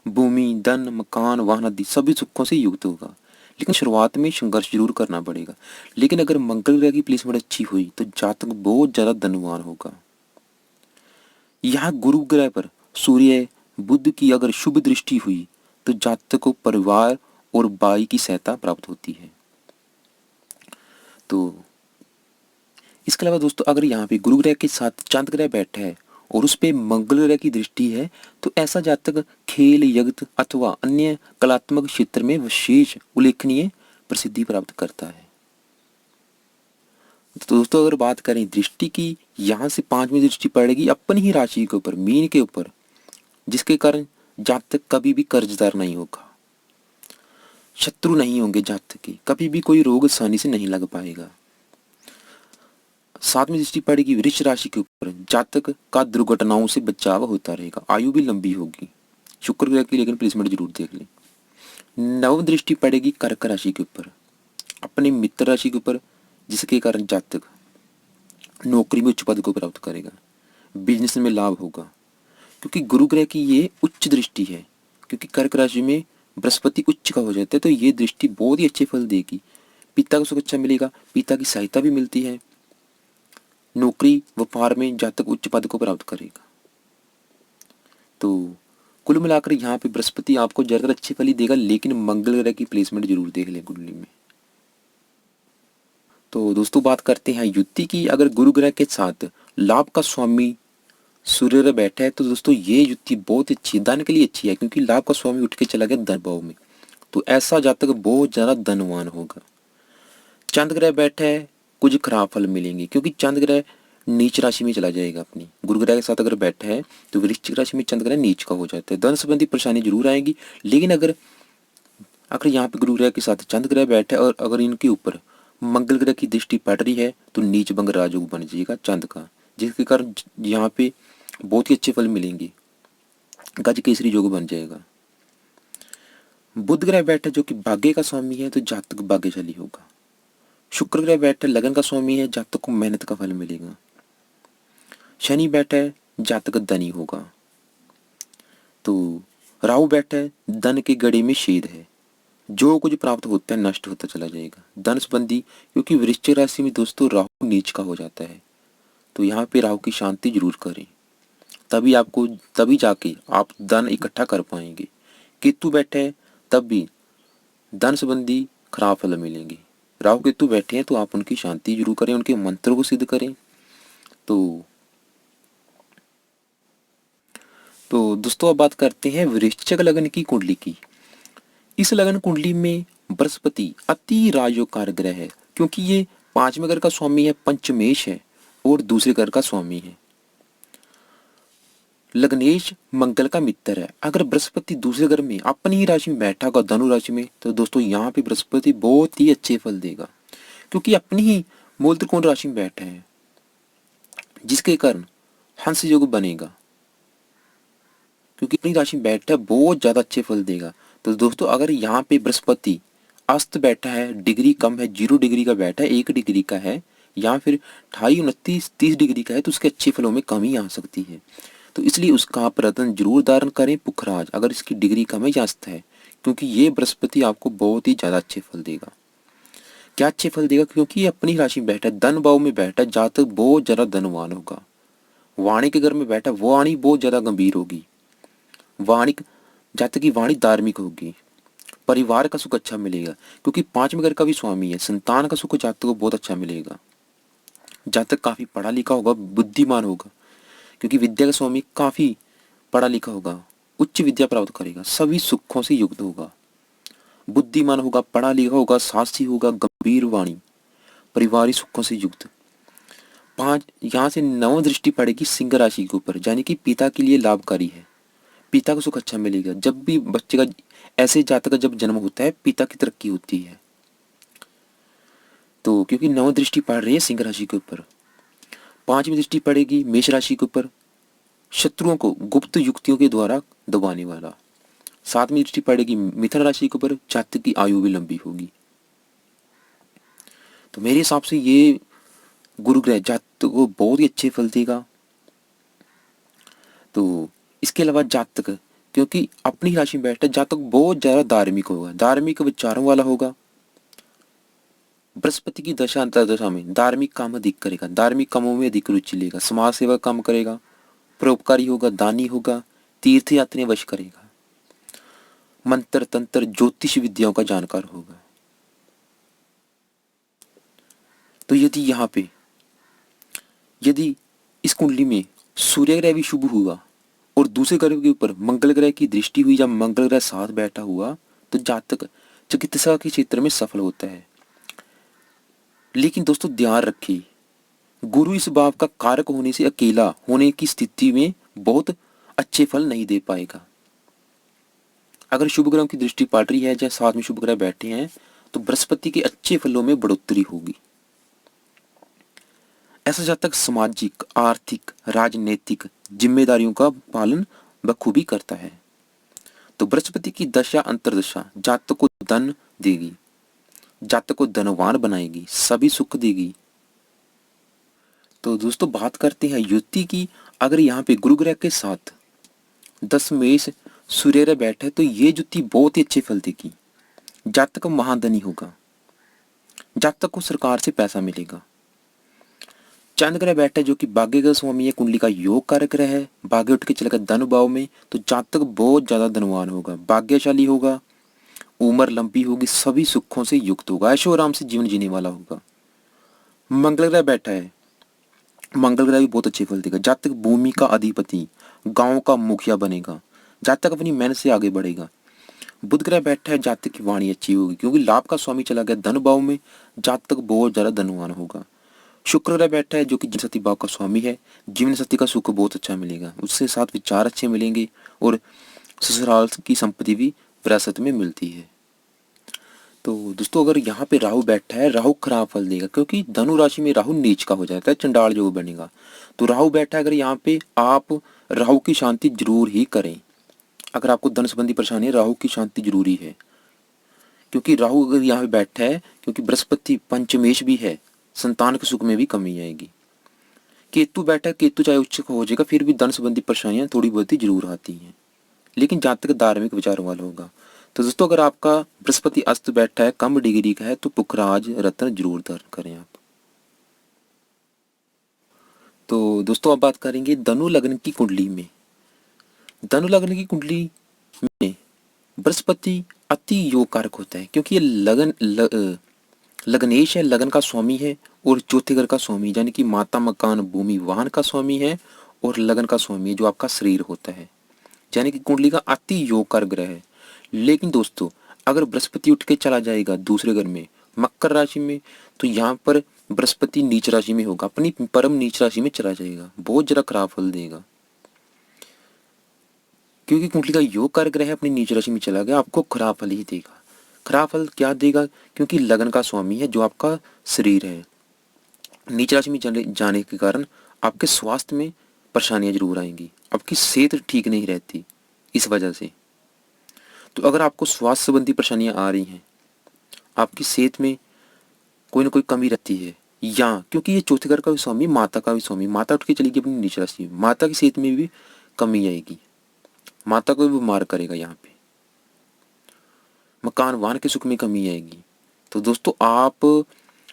भूमि, धन, मकान, वाहन आदि सभी सुखों से युक्त होगा, लेकिन शुरुआत में संघर्ष जरूर करना पड़ेगा। लेकिन अगर मंगल ग्रह की प्लेसमेंट अच्छी हुई तो जातक बहुत ज्यादा धनवान होगा। यहाँ गुरु ग्रह पर सूर्य बुध की अगर शुभ दृष्टि हुई तो जातक को परिवार और भाई की सहायता प्राप्त होती है। तो इसके अलावा दोस्तों अगर यहाँ पे गुरु ग्रह के साथ चंद्र ग्रह बैठा है और उस पे मंगल ग्रह की दृष्टि है तो ऐसा जातक खेल यज्ञ अथवा अन्य कलात्मक क्षेत्र में विशेष उल्लेखनीय प्रसिद्धि प्राप्त करता है। तो दोस्तों अगर बात करें दृष्टि की, यहाँ से 5वीं दृष्टि पड़ेगी अपनी ही राशि के ऊपर, मीन के ऊपर, जिसके कारण जातक कभी भी कर्जदार नहीं होगा, शत्रु नहीं होंगे जातक के, कभी भी कोई रोग आसानी से नहीं लग पाएगा। 7वीं दृष्टि पड़ेगी वृष राशि के ऊपर, जातक का दुर्घटनाओं से बचाव होता रहेगा, आयु भी लंबी होगी। शुक्र ग्रह की लेकिन प्लेसमेंट जरूर देख लें। 9वीं दृष्टि पड़ेगी कर्क राशि के ऊपर, अपने मित्र राशि के ऊपर, जिसके कारण जातक नौकरी में उच्च पद को प्राप्त करेगा, बिजनेस में लाभ होगा, क्योंकि गुरु ग्रह की ये उच्च दृष्टि है। क्योंकि कर्क राशि में बृहस्पति उच्च का हो जाता है तो ये दृष्टि बहुत ही अच्छे फल देगी। पिता को सुख अच्छा मिलेगा, पिता की सहायता भी मिलती है, नौकरी व्यापार में जातक उच्च पद को प्राप्त करेगा। तो कुल मिलाकर यहाँ पे बृहस्पति आपको ज्यादातर अच्छे फल ही देगा, लेकिन मंगल ग्रह की प्लेसमेंट जरूर देख लें कुंडली में। तो दोस्तों बात करते हैं युति की। अगर गुरु ग्रह के साथ लाभ का स्वामी सूर्य बैठा है तो दोस्तों ये युति बहुत अच्छी, धन के लिए अच्छी है, क्योंकि लाभ का स्वामी उठ के चला गया धन भाव में, तो ऐसा जातक बहुत ज्यादा धनवान होगा। चंद्र ग्रह बैठा है, कुछ खराब फल मिलेंगे, क्योंकि चंद्र ग्रह नीच राशि में चला जाएगा अपनी। गुरु ग्रह के साथ अगर बैठा है तो वृश्चिक राशि में चंद्र ग्रह नीच का हो जाता है, धन संबंधी परेशानी जरूर आएगी। लेकिन अगर यहाँ पे गुरु ग्रह के साथ चंद्र ग्रह बैठा है और अगर इनके ऊपर मंगल ग्रह की दृष्टि पड़ रही है तो नीच भंग राजयोग बन जाएगा चंद्र का, जिसके कारण यहाँ पे बहुत ही अच्छे फल मिलेंगे, गज केसरी योग बन जाएगा। बुध ग्रह बैठा जो कि भाग्य का स्वामी है तो जातक भाग्यशाली होगा। शुक्र ग्रह बैठा लगन का स्वामी है, जातक को मेहनत का फल मिलेगा। शनि बैठा है, जातक धनी होगा। तो राहु बैठा है, धन के गड़े में छेद है, जो कुछ प्राप्त होता है नष्ट होता चला जाएगा। धन संबंधी, क्योंकि वृश्चिक राशि में दोस्तों राहु नीच का हो जाता है, तो यहाँ पे राहु की शांति जरूर करें, तभी जाके आप धन इकट्ठा कर पाएंगे। केतु बैठे हैं तब भी धन संबंधी खराब फल मिलेंगे। राहु केतु बैठे हैं तो आप उनकी शांति जरूर करें, उनके मंत्रों को सिद्ध करें। तो दोस्तों अब बात करते हैं वृश्चिक लगन की कुंडली की। इस लगन कुंडली में बृहस्पति अति राजयोगकार ग्रह है, क्योंकि ये 5वें घर का स्वामी है, पंचमेश है और दूसरे घर का स्वामी है। लग्नेश मंगल का मित्र है। अगर बृहस्पति दूसरे घर में अपनी ही राशि में बैठा होगा धनु राशि में तो दोस्तों यहाँ पे बृहस्पति बहुत ही अच्छे फल देगा, क्योंकि अपनी ही मूल त्रिकोण राशि में बैठा है, जिसके कारण हंस योग बनेगा। क्योंकि अपनी राशि में बैठा है बहुत ज्यादा अच्छे फल देगा। तो दोस्तों अगर यहाँ पे बृहस्पति अस्त बैठा है, डिग्री कम है, 0 डिग्री का बैठा है, 1 डिग्री का है, या फिर 28, 29, 30 डिग्री का है, तो उसके अच्छे फलों में कमी आ सकती है। तो इसलिए उसका आप रत्न जरूर धारण करें पुखराज, अगर इसकी डिग्री कम है या अस्त है, क्योंकि ये बृहस्पति आपको बहुत ही ज्यादा अच्छे फल देगा। क्या अच्छे फल देगा? क्योंकि ये अपनी राशि में बैठा है, धन भाव में बैठा है, जातक बहुत ज्यादा धनवान होगा। वाणी के घर में बैठा, वाणी बहुत ज्यादा गंभीर होगी, वाणी जातक की वाणी धार्मिक होगी, परिवार का सुख अच्छा मिलेगा, क्योंकि 5वें घर का भी स्वामी है, संतान का सुख जातक को बहुत अच्छा मिलेगा। जातक काफी पढ़ा लिखा होगा, बुद्धिमान होगा, क्योंकि विद्या का स्वामी काफी पढ़ा लिखा होगा, उच्च विद्या प्राप्त करेगा, सभी सुखों से युक्त होगा, बुद्धिमान होगा, पढ़ा लिखा होगा, साहसी होगा, गंभीर वाणी, परिवारिक सुखों से युक्त। 5 यहाँ से 9 दृष्टि पड़ेगी सिंह राशि के ऊपर, यानी कि पिता के लिए लाभकारी है, पिता को सुख अच्छा मिलेगा। जब भी बच्चे का ऐसे जातक का जब जन्म होता है पिता की तरक्की होती है। तो क्योंकि 9 दृष्टि पड़ रही है सिंह राशि के ऊपर, 5वीं दृष्टि पड़ेगी मेष राशि के ऊपर, शत्रुओं को गुप्त युक्तियों के द्वारा दबाने वाला। 7वीं दृष्टि पड़ेगी मिथुन राशि के ऊपर, जातक की आयु भी लंबी होगी। तो मेरे हिसाब से ये गुरु ग्रह जातक को बहुत ही अच्छे फल देगा। तो इसके अलावा जातक क्योंकि अपनी राशि में बैठा, जातक बहुत ज्यादा धार्मिक होगा, धार्मिक विचारों वाला होगा। बृहस्पति की दशा अंतर्दशा में धार्मिक काम अधिक करेगा, धार्मिक कामों में अधिक रुचि लेगा, समाज सेवा काम करेगा, परोपकारी होगा, दानी होगा, तीर्थ यात्रा वश करेगा, मंत्र तंत्र ज्योतिष विद्याओं का जानकार होगा। तो यदि इस कुंडली में सूर्य ग्रह भी शुभ हुआ और दूसरे ग्रह के ऊपर मंगल ग्रह की दृष्टि हुई या मंगल ग्रह साथ बैठा हुआ तो जातक चिकित्सा के क्षेत्र में सफल होता है। लेकिन दोस्तों ध्यान रखिए, गुरु इस भाव का कारक होने से अकेला होने की स्थिति में बहुत अच्छे फल नहीं दे पाएगा। अगर शुभ ग्रहों की दृष्टि पड़ रही है या साथ में शुभ ग्रह बैठे हैं तो बृहस्पति के अच्छे फलों में बढ़ोतरी होगी। ऐसा जातक सामाजिक, आर्थिक, राजनीतिक जिम्मेदारियों का पालन बखूबी करता है। तो बृहस्पति की दशा अंतरदशा जातक को धन देगी, जातक को धनवान बनाएगी, सभी सुख देगी। तो दोस्तों बात करते हैं युति की। अगर यहाँ पे गुरु ग्रह के साथ 10 मेष सूर्य ग्रह बैठे तो ये युति बहुत ही अच्छे फल देगी। जातक महाधनी होगा, जातक को सरकार से पैसा मिलेगा। चंद्र ग्रह बैठा है जो कि भाग्य का स्वामी है, कुंडली का योग कारक ग्रह है, भाग्य उठ के चलेगा धन भाव में, तो जातक बहुत ज्यादा धनवान होगा, भाग्यशाली होगा, उम्र लंबी होगी, सभी सुखों से युक्त होगा, ऐशो आराम से जीवन जीने वाला होगा। मंगल ग्रह बैठा है, मंगल ग्रह भी बहुत अच्छे फल देगा। जातक भूमि का अधिपति, गांव का मुखिया बनेगा, जातक अपनी मेहनत से आगे बढ़ेगा। बुध ग्रह बैठा है, जातक की वाणी अच्छी होगी क्योंकि लाभ का स्वामी चला गया धन भाव में, जातक बहुत ज्यादा धनवान होगा। शुक्र ग्रह बैठा है जो कि जीवन साथी भाव का स्वामी है, जीवन साथी का सुख बहुत अच्छा मिलेगा, उससे साथ विचार अच्छे मिलेंगे और ससुराल की संपत्ति भी विरासत में मिलती है। तो दोस्तों अगर यहाँ पे राहु बैठा है, राहु खराब फल देगा क्योंकि धनु राशि में राहु नीच का हो जाता है, चंडाल योग बनेगा। तो राहु बैठा है, अगर यहाँ पे आप राहु की शांति जरूर ही करें। अगर आपको धन संबंधी परेशानी है, राहु की शांति जरूरी है क्योंकि राहु अगर यहाँ पे बैठा है, क्योंकि बृहस्पति पंचमेश भी है, संतान के सुख में भी कमी आएगी। केतु बैठा है, केतु चाहे उच्च हो जाएगा फिर भी धन संबंधी परेशानियां थोड़ी बहुत ही जरूर आती हैं, लेकिन जातक धार्मिक विचारों वाला होगा। तो दोस्तों अगर आपका बृहस्पति अस्त बैठा है, कम डिग्री का है, तो पुखराज रत्न जरूर धारण करें आप। तो दोस्तों अब बात करेंगे धनु लग्न की कुंडली में। धनु लग्न की कुंडली में बृहस्पति अति योग कारक होता है क्योंकि ये लग्नेश है, लगन का स्वामी है और चौथे घर का स्वामी यानी कि माता मकान भूमि वाहन का स्वामी है और लगन का स्वामी है जो आपका शरीर होता है, यानी कि कुंडली का अति योग कारक ग्रह है। लेकिन दोस्तों अगर बृहस्पति उठ के चला जाएगा दूसरे घर में मकर राशि में, तो यहाँ पर बृहस्पति नीच राशि में होगा, अपनी परम नीच राशि में चला जाएगा, बहुत जरा खराब फल देगा क्योंकि कुंडली का योग कारक ग्रह अपनी नीच राशि में चला गया, आपको खराब फल ही देगा। खराब फल क्या देगा? क्योंकि लगन का स्वामी है जो आपका शरीर है, नीच राशि में जाने के कारण आपके स्वास्थ्य में परेशानियां जरूर आएंगी, आपकी सेहत ठीक नहीं रहती इस वजह से। तो अगर आपको स्वास्थ्य संबंधी परेशानियां आ रही हैं, आपकी सेहत में कोई ना कोई कमी रहती है, या क्योंकि ये चौथे घर का भी स्वामी माता का भी स्वामी, माता उठ के चलेगी अपनी नीच राशि में, माता की सेहत में भी कमी आएगी, माता को भी बीमार करेगा, यहाँ पे मकान वाहन के सुख में कमी आएगी। तो दोस्तों आप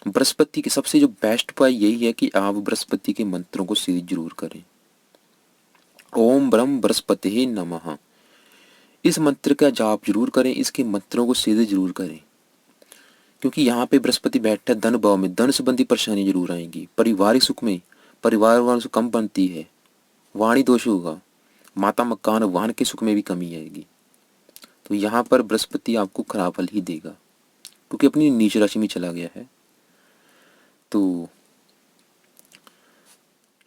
बृहस्पति के सबसे जो बेस्ट उपाय यही है कि आप बृहस्पति के मंत्रों को सिद्ध जरूर करें। ओम ब्रह्म बृहस्पति नमः, इस मंत्र का जाप जरूर करें, इसके मंत्रों को सिद्ध जरूर करें क्योंकि यहाँ पे बृहस्पति बैठा है धन भाव में, धन संबंधी परेशानी जरूर आएंगी, पारिवारिक सुख में परिवार वालों से कम बनती है, वाणी दोष होगा, माता मकान वाहन के सुख में भी कमी आएगी। तो यहाँ पर बृहस्पति आपको खराब फल ही देगा क्योंकि अपनी नीच राशि में चला गया है। तो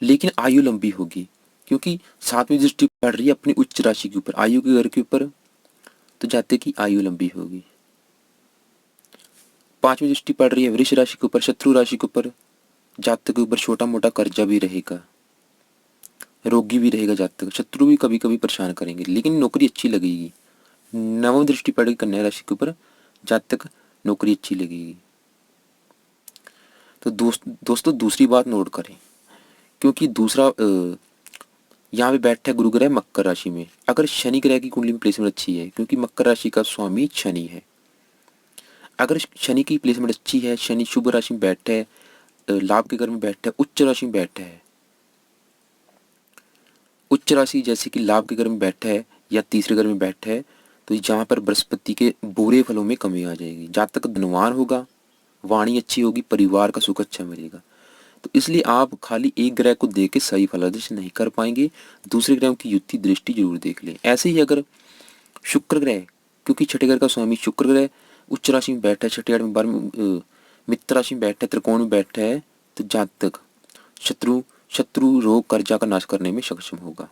लेकिन आयु लंबी होगी क्योंकि सातवीं दृष्टि पड़ रही है अपनी उच्च राशि के ऊपर, आयु के घर के ऊपर, तो जाते की आयु लंबी होगी। पांचवी दृष्टि पड़ रही है वृष राशि के ऊपर, शत्रु राशि के ऊपर, जातक के ऊपर छोटा मोटा कर्जा भी रहेगा, रोगी भी रहेगा जातक, शत्रु भी कभी कभी परेशान करेंगे, लेकिन नौकरी अच्छी लगेगी। नवम दृष्टि पड़ेगी कन्या राशि के ऊपर, जातक नौकरी अच्छी लगेगी। तो दोस्तों दूसरी बात नोट करें क्योंकि दूसरा यहाँ पे बैठा है गुरु ग्रह मकर राशि में, अगर शनि ग्रह की कुंडली में प्लेसमेंट अच्छी है क्योंकि मकर राशि का स्वामी शनि है, अगर शनि की प्लेसमेंट अच्छी है, शनि शुभ राशि में बैठा है, लाभ के घर में बैठा है, उच्च राशि में बैठा है, उच्च राशि जैसे कि लाभ के घर में बैठा है या तीसरे घर में बैठा है, तो जहाँ पर बृहस्पति के बुरे फलों में कमी आ जाएगी। जातक धनवान होगा, वाणी अच्छी होगी, परिवार का सुख अच्छा मिलेगा। तो इसलिए आप खाली एक ग्रह को देख के सही फलादेश नहीं कर पाएंगे, दूसरे ग्रहों की युति दृष्टि जरूर देख लें। ऐसे ही अगर शुक्र ग्रह, क्योंकि छठे घर का स्वामी शुक्र ग्रह उच्च राशि में बैठा है, छठे आठ में बारह में मित्र राशि में बैठा है, त्रिकोण में बैठा है, तो जातक शत्रु शत्रु रोग कर्जा का नाश करने में सक्षम होगा।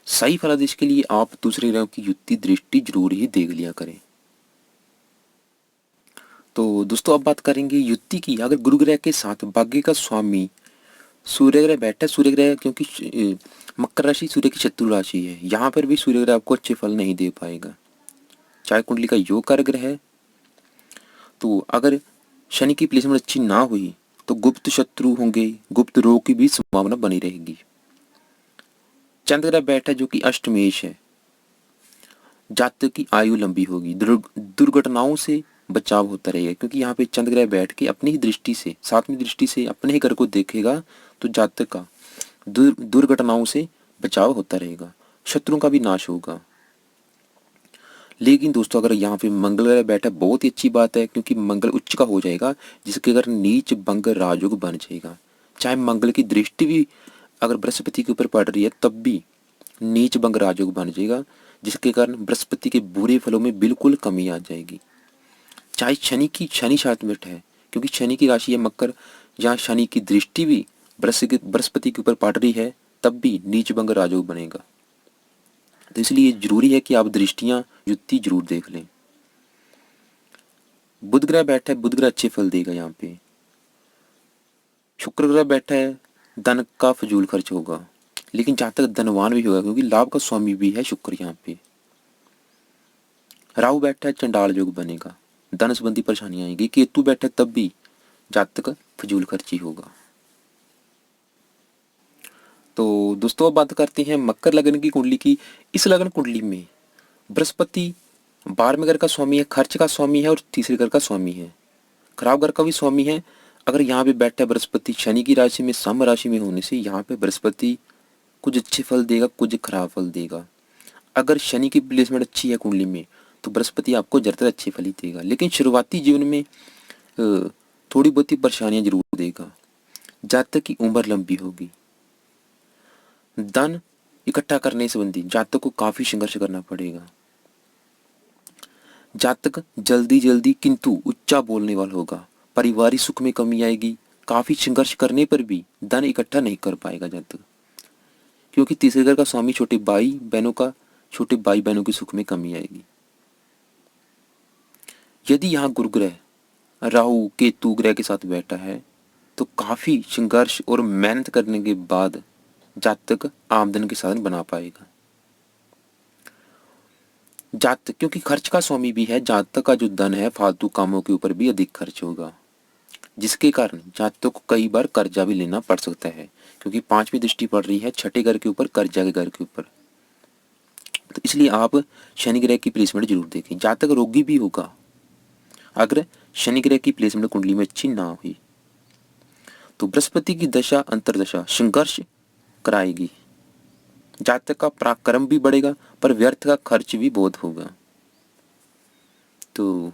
सही फलादेश के लिए आप दूसरे ग्रहों की युति दृष्टि जरूर ही देख लिया करें। तो दोस्तों अब बात करेंगे युति की। अगर गुरु ग्रह के साथ भाग्य का स्वामी सूर्य ग्रह बैठा है, सूर्य ग्रह क्योंकि मकर राशि सूर्य की शत्रु राशि है, यहाँ पर भी सूर्य ग्रह आपको अच्छे फल नहीं दे पाएगा, चाहे कुंडली का योग कारक ग्रह है। तो अगर शनि की प्लेसमेंट अच्छी ना हुई तो गुप्त शत्रु होंगे, गुप्त रोग की भी संभावना बनी रहेगी। चंद्र ग्रह बैठा जो कि अष्टमेश है, जातक की आयु लंबी होगी, दुर्घटनाओं से बचाव होता रहेगा, क्योंकि यहाँ पे चंद्र ग्रह बैठ के अपनी ही दृष्टि से, सातवीं दृष्टि से अपने ही घर को देखेगा, तो जातक का दुर्घटनाओं से बचाव होता रहेगा, शत्रुओं का भी नाश होगा। लेकिन दोस्तों अगर यहाँ पे मंगल ग्रह बैठा बहुत ही अच्छी बात है, क्योंकि मंगल उच्च का हो जाएगा, जिसके अगर नीच भंग राजयोग बन जाएगा। चाहे मंगल की दृष्टि भी अगर बृहस्पति के ऊपर पड़ रही है तब भी नीच भंग राजयोग बन जाएगा, जिसके कारण बृहस्पति के बुरे फलों में बिल्कुल कमी आ जाएगी। चाहे शनि साथ में है, क्योंकि शनि की राशि है मकर, जहाँ शनि की दृष्टि भी बृहस्पति के ऊपर पड़ रही है, तब भी नीच भंग राजयोग बनेगा। तो इसलिए जरूरी है कि आप दृष्टियां युक्ति जरूर देख लें। बुध ग्रह बैठा है, बुध ग्रह अच्छे फल देगा यहाँ पे। शुक्र ग्रह बैठा है, धन का फजूल खर्च होगा, लेकिन जहां तक धनवान भी होगा, क्योंकि लाभ का स्वामी भी है शुक्र यहाँ पे। राहु बैठा है, चंडाल योग बनेगा, धन संबंधी परेशानियां आएगी। केतु बैठा है तब भी जातक फजूल खर्ची होगा। तो दोस्तों अब बात करते हैं मकर लगन की कुंडली की। इस लगन कुंडली में बृहस्पति 12वें घर का स्वामी है, खर्च का स्वामी है और तीसरे घर का स्वामी है, खराब घर का भी स्वामी है। अगर यहाँ पे बैठा है बृहस्पति शनि की राशि में, सम राशि में होने से यहाँ पे बृहस्पति कुछ अच्छे फल देगा, कुछ खराब फल देगा। अगर शनि की प्लेसमेंट अच्छी है कुंडली में तो बृहस्पति आपको ज्यादातर अच्छे फल ही देगा, लेकिन शुरुआती जीवन में थोड़ी बहुत ही परेशानियां जरूर देगा। जातक की उम्र लंबी होगी, धन इकट्ठा करने संबंधी जातक को काफी संघर्ष करना पड़ेगा। जातक जल्दी जल्दी किंतु उच्चा बोलने वाला होगा, पारिवारिक सुख में कमी आएगी, काफी संघर्ष करने पर भी धन इकट्ठा नहीं कर पाएगा जातक, क्योंकि तीसरे घर का स्वामी छोटे भाई बहनों के सुख में कमी आएगी। यदि यहाँ गुरु ग्रह राहु केतु ग्रह के साथ बैठा है तो काफी संघर्ष और मेहनत करने के बाद जातक आमदन के साधन बना पाएगा। जातक क्योंकि खर्च का स्वामी भी है, जातक का जो धन है फालतू कामों के ऊपर भी अधिक खर्च होगा, जिसके कारण जातक को कई बार कर्जा भी लेना पड़ सकता है, क्योंकि 5वीं दृष्टि पड़ रही है छठे घर के ऊपर, कर्जा के घर के ऊपर। तो इसलिए आप शनि ग्रह की प्लेसमेंट जरूर देखें। जातक रोगी भी होगा अगर शनि ग्रह की प्लेसमेंट कुंडली में अच्छी ना हुई, तो बृहस्पति की दशा अंतरदशा संघर्ष कराएगी। जातक का पराक्रम भी बढ़ेगा पर व्यर्थ का खर्च भी बहुत होगा। तो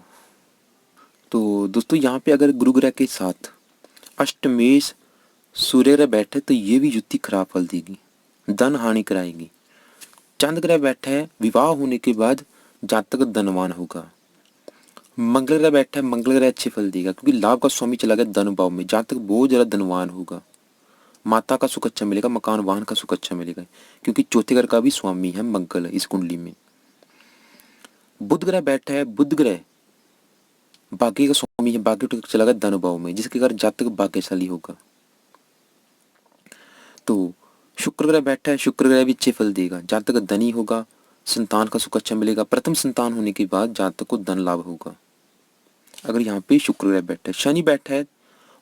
दोस्तों यहाँ पे अगर गुरु ग्रह के साथ अष्टमेश सूर्य ग्रह बैठे तो ये भी युति खराब फल देगी, धन हानि कराएगी। चंद्र ग्रह बैठा है, विवाह होने के बाद जातक धनवान होगा। मंगल ग्रह बैठा है, मंगल ग्रह अच्छे फल देगा, क्योंकि लाभ का स्वामी चला गया धन भाव में, जातक बहुत ज्यादा धनवान होगा, माता का सुख अच्छा मिलेगा, मकान वाहन का सुख अच्छा मिलेगा, क्योंकि चौथे घर का भी स्वामी है मंगल इस कुंडली में। बुध ग्रह बैठा है, बुध ग्रह भाग्य का स्वामी है, भाग्य चला गया धन भाव में, जिसके कारण जातक भाग्यशाली होगा। तो शुक्र ग्रह बैठा है, शुक्र ग्रह भी अच्छे फल देगा, जातक धनी होगा, संतान का सुख अच्छा मिलेगा, प्रथम संतान होने के बाद जातक को धन लाभ होगा। अगर यहाँ पे शुक्र ग्रह बैठा है, शनि बैठा है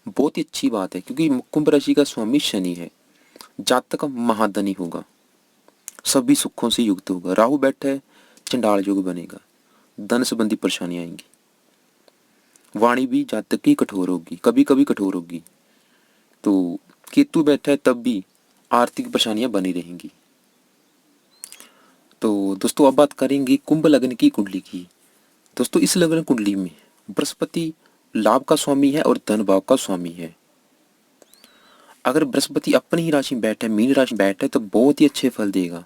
बहुत ही अच्छी बात है, क्योंकि कुंभ राशि का स्वामी शनि है, जातक महाधनी होगा, सभी सुखों से युक्त होगा। राहु बैठा है, चंडाल योग बनेगा, धन संबंधी परेशानी आएंगी। वाणी भी जातक की कठोर होगी, कभी कभी कठोर होगी। तो केतु बैठा है तब भी आर्थिक परेशानियां बनी रहेंगी। तो दोस्तों अब बात करेंगे कुंभ लग्न की कुंडली की। दोस्तों इस लग्न कुंडली में बृहस्पति लाभ का स्वामी है और धन भाव का स्वामी है। अगर बृहस्पति अपनी ही राशि में बैठे, मीन राशि में बैठे, तो बहुत ही अच्छे फल देगा।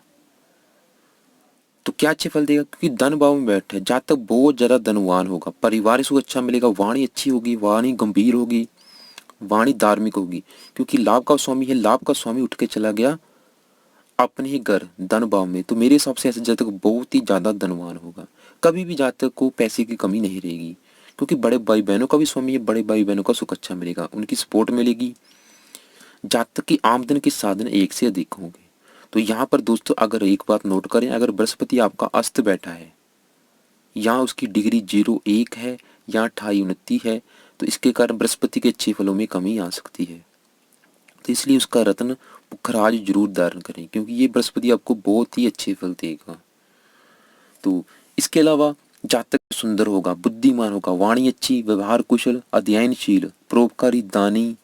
तो क्या अच्छे फल देगा? क्योंकि धन भाव में बैठे जातक बहुत ज्यादा धनवान होगा, परिवार से अच्छा मिलेगा, वाणी अच्छी होगी, वाणी गंभीर होगी, वाणी धार्मिक होगी। क्योंकि लाभ का स्वामी है, लाभ का स्वामी उठ के चला गया अपने ही घर धन भाव में, तो मेरे हिसाब से ऐसे जातक बहुत ही ज्यादा धनवान होगा। कभी भी जातक को पैसे की कमी नहीं रहेगी। क्योंकि बड़े भाई बहनों का भी स्वामी है, बड़े भाई बहनों का सुख अच्छा मिलेगा, उनकी सपोर्ट मिलेगी। जातक की आमदन के साधन एक से अधिक होंगे। तो यहाँ पर दोस्तों अगर एक बात नोट करें, अगर बृहस्पति आपका अस्त बैठा है, या उसकी डिग्री 0 1 है या 28 29 है, तो इसके कारण बृहस्पति के अच्छे फलों में कमी आ सकती है। तो इसलिए उसका रत्न पुखराज जरूर धारण करें, क्योंकि ये बृहस्पति आपको बहुत ही अच्छे फल देगा। तो इसके अलावा जातक सुंदर होगा, बुद्धिमान होगा, वाणी अच्छी, व्यवहार कुशल, अध्ययनशील, परोपकारी, दानी,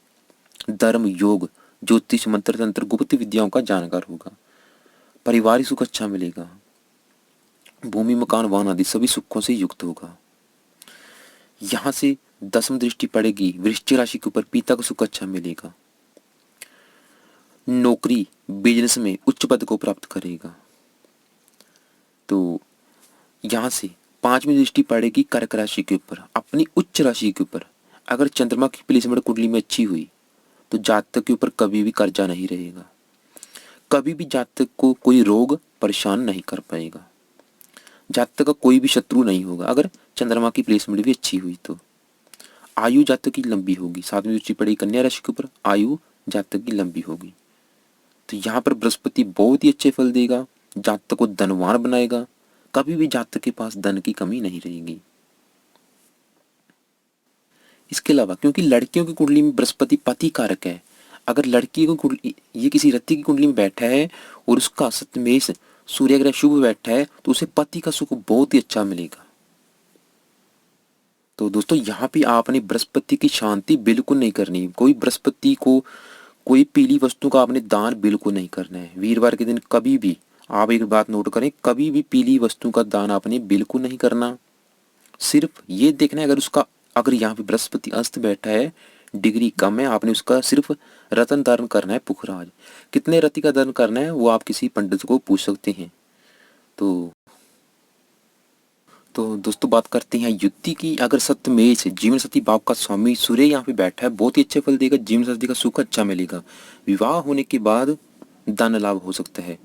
धर्म, योग, ज्योतिष, मंत्र तंत्र, गुप्त विद्याओं का जानकार होगा। पारिवारिक सुख अच्छा मिलेगा, भूमि मकान वाहन आदि सभी सुखों से युक्त होगा। यहाँ से 10वीं दृष्टि पड़ेगी वृश्चिक राशि के ऊपर, पिता को सुख अच्छा मिलेगा, नौकरी बिजनेस में उच्च पद को प्राप्त करेगा। तो यहाँ से 5वीं दृष्टि पड़ेगी कर्क राशि के ऊपर, अपनी उच्च राशि के ऊपर। अगर चंद्रमा की प्लेसमेंट कुंडली में अच्छी हुई तो जातक के ऊपर कभी भी कर्जा नहीं रहेगा, कभी भी जातक को कोई रोग परेशान नहीं कर पाएगा, जातक का कोई भी शत्रु नहीं होगा। अगर चंद्रमा की प्लेसमेंट भी अच्छी हुई तो आयु जातक की लंबी होगी। 7वीं दृष्टि पड़ेगी कन्या राशि के ऊपर, आयु जातक की लंबी होगी। तो यहाँ पर बृहस्पति बहुत ही अच्छे फल देगा, जातक को धनवान बनाएगा, कभी भी जातक के पास धन की कमी नहीं रहेगी। इसके अलावा क्योंकि लड़कियों की कुंडली में बृहस्पति पति कारक है, अगर लड़की को कुंडली ये किसी रति की कुंडली में बैठा है और उसका सप्तमेश सूर्य ग्रह शुभ बैठा है, तो उसे पति का सुख बहुत ही अच्छा मिलेगा। तो दोस्तों यहाँ पे आपने बृहस्पति की शांति बिल्कुल नहीं करनी। कोई बृहस्पति को कोई पीली वस्तु का आपने दान बिल्कुल नहीं करना है। वीरवार के दिन कभी भी आप एक बात नोट करें, कभी भी पीली वस्तु का दान आपने बिल्कुल नहीं करना। सिर्फ ये देखना है, अगर यहाँ पे बृहस्पति अस्त बैठा है, डिग्री कम है, आपने उसका सिर्फ रत्न धारण करना है पुखराज। कितने रति का दान करना है वो आप किसी पंडित को पूछ सकते हैं। तो दोस्तों बात करते हैं युक्ति की। अगर सप्तमेश जीवन साथी भाव का स्वामी सूर्य यहाँ पे बैठा है, बहुत ही अच्छे फल देगा, जीवन साथी का सुख अच्छा मिलेगा, विवाह होने के बाद धन लाभ हो सकता है,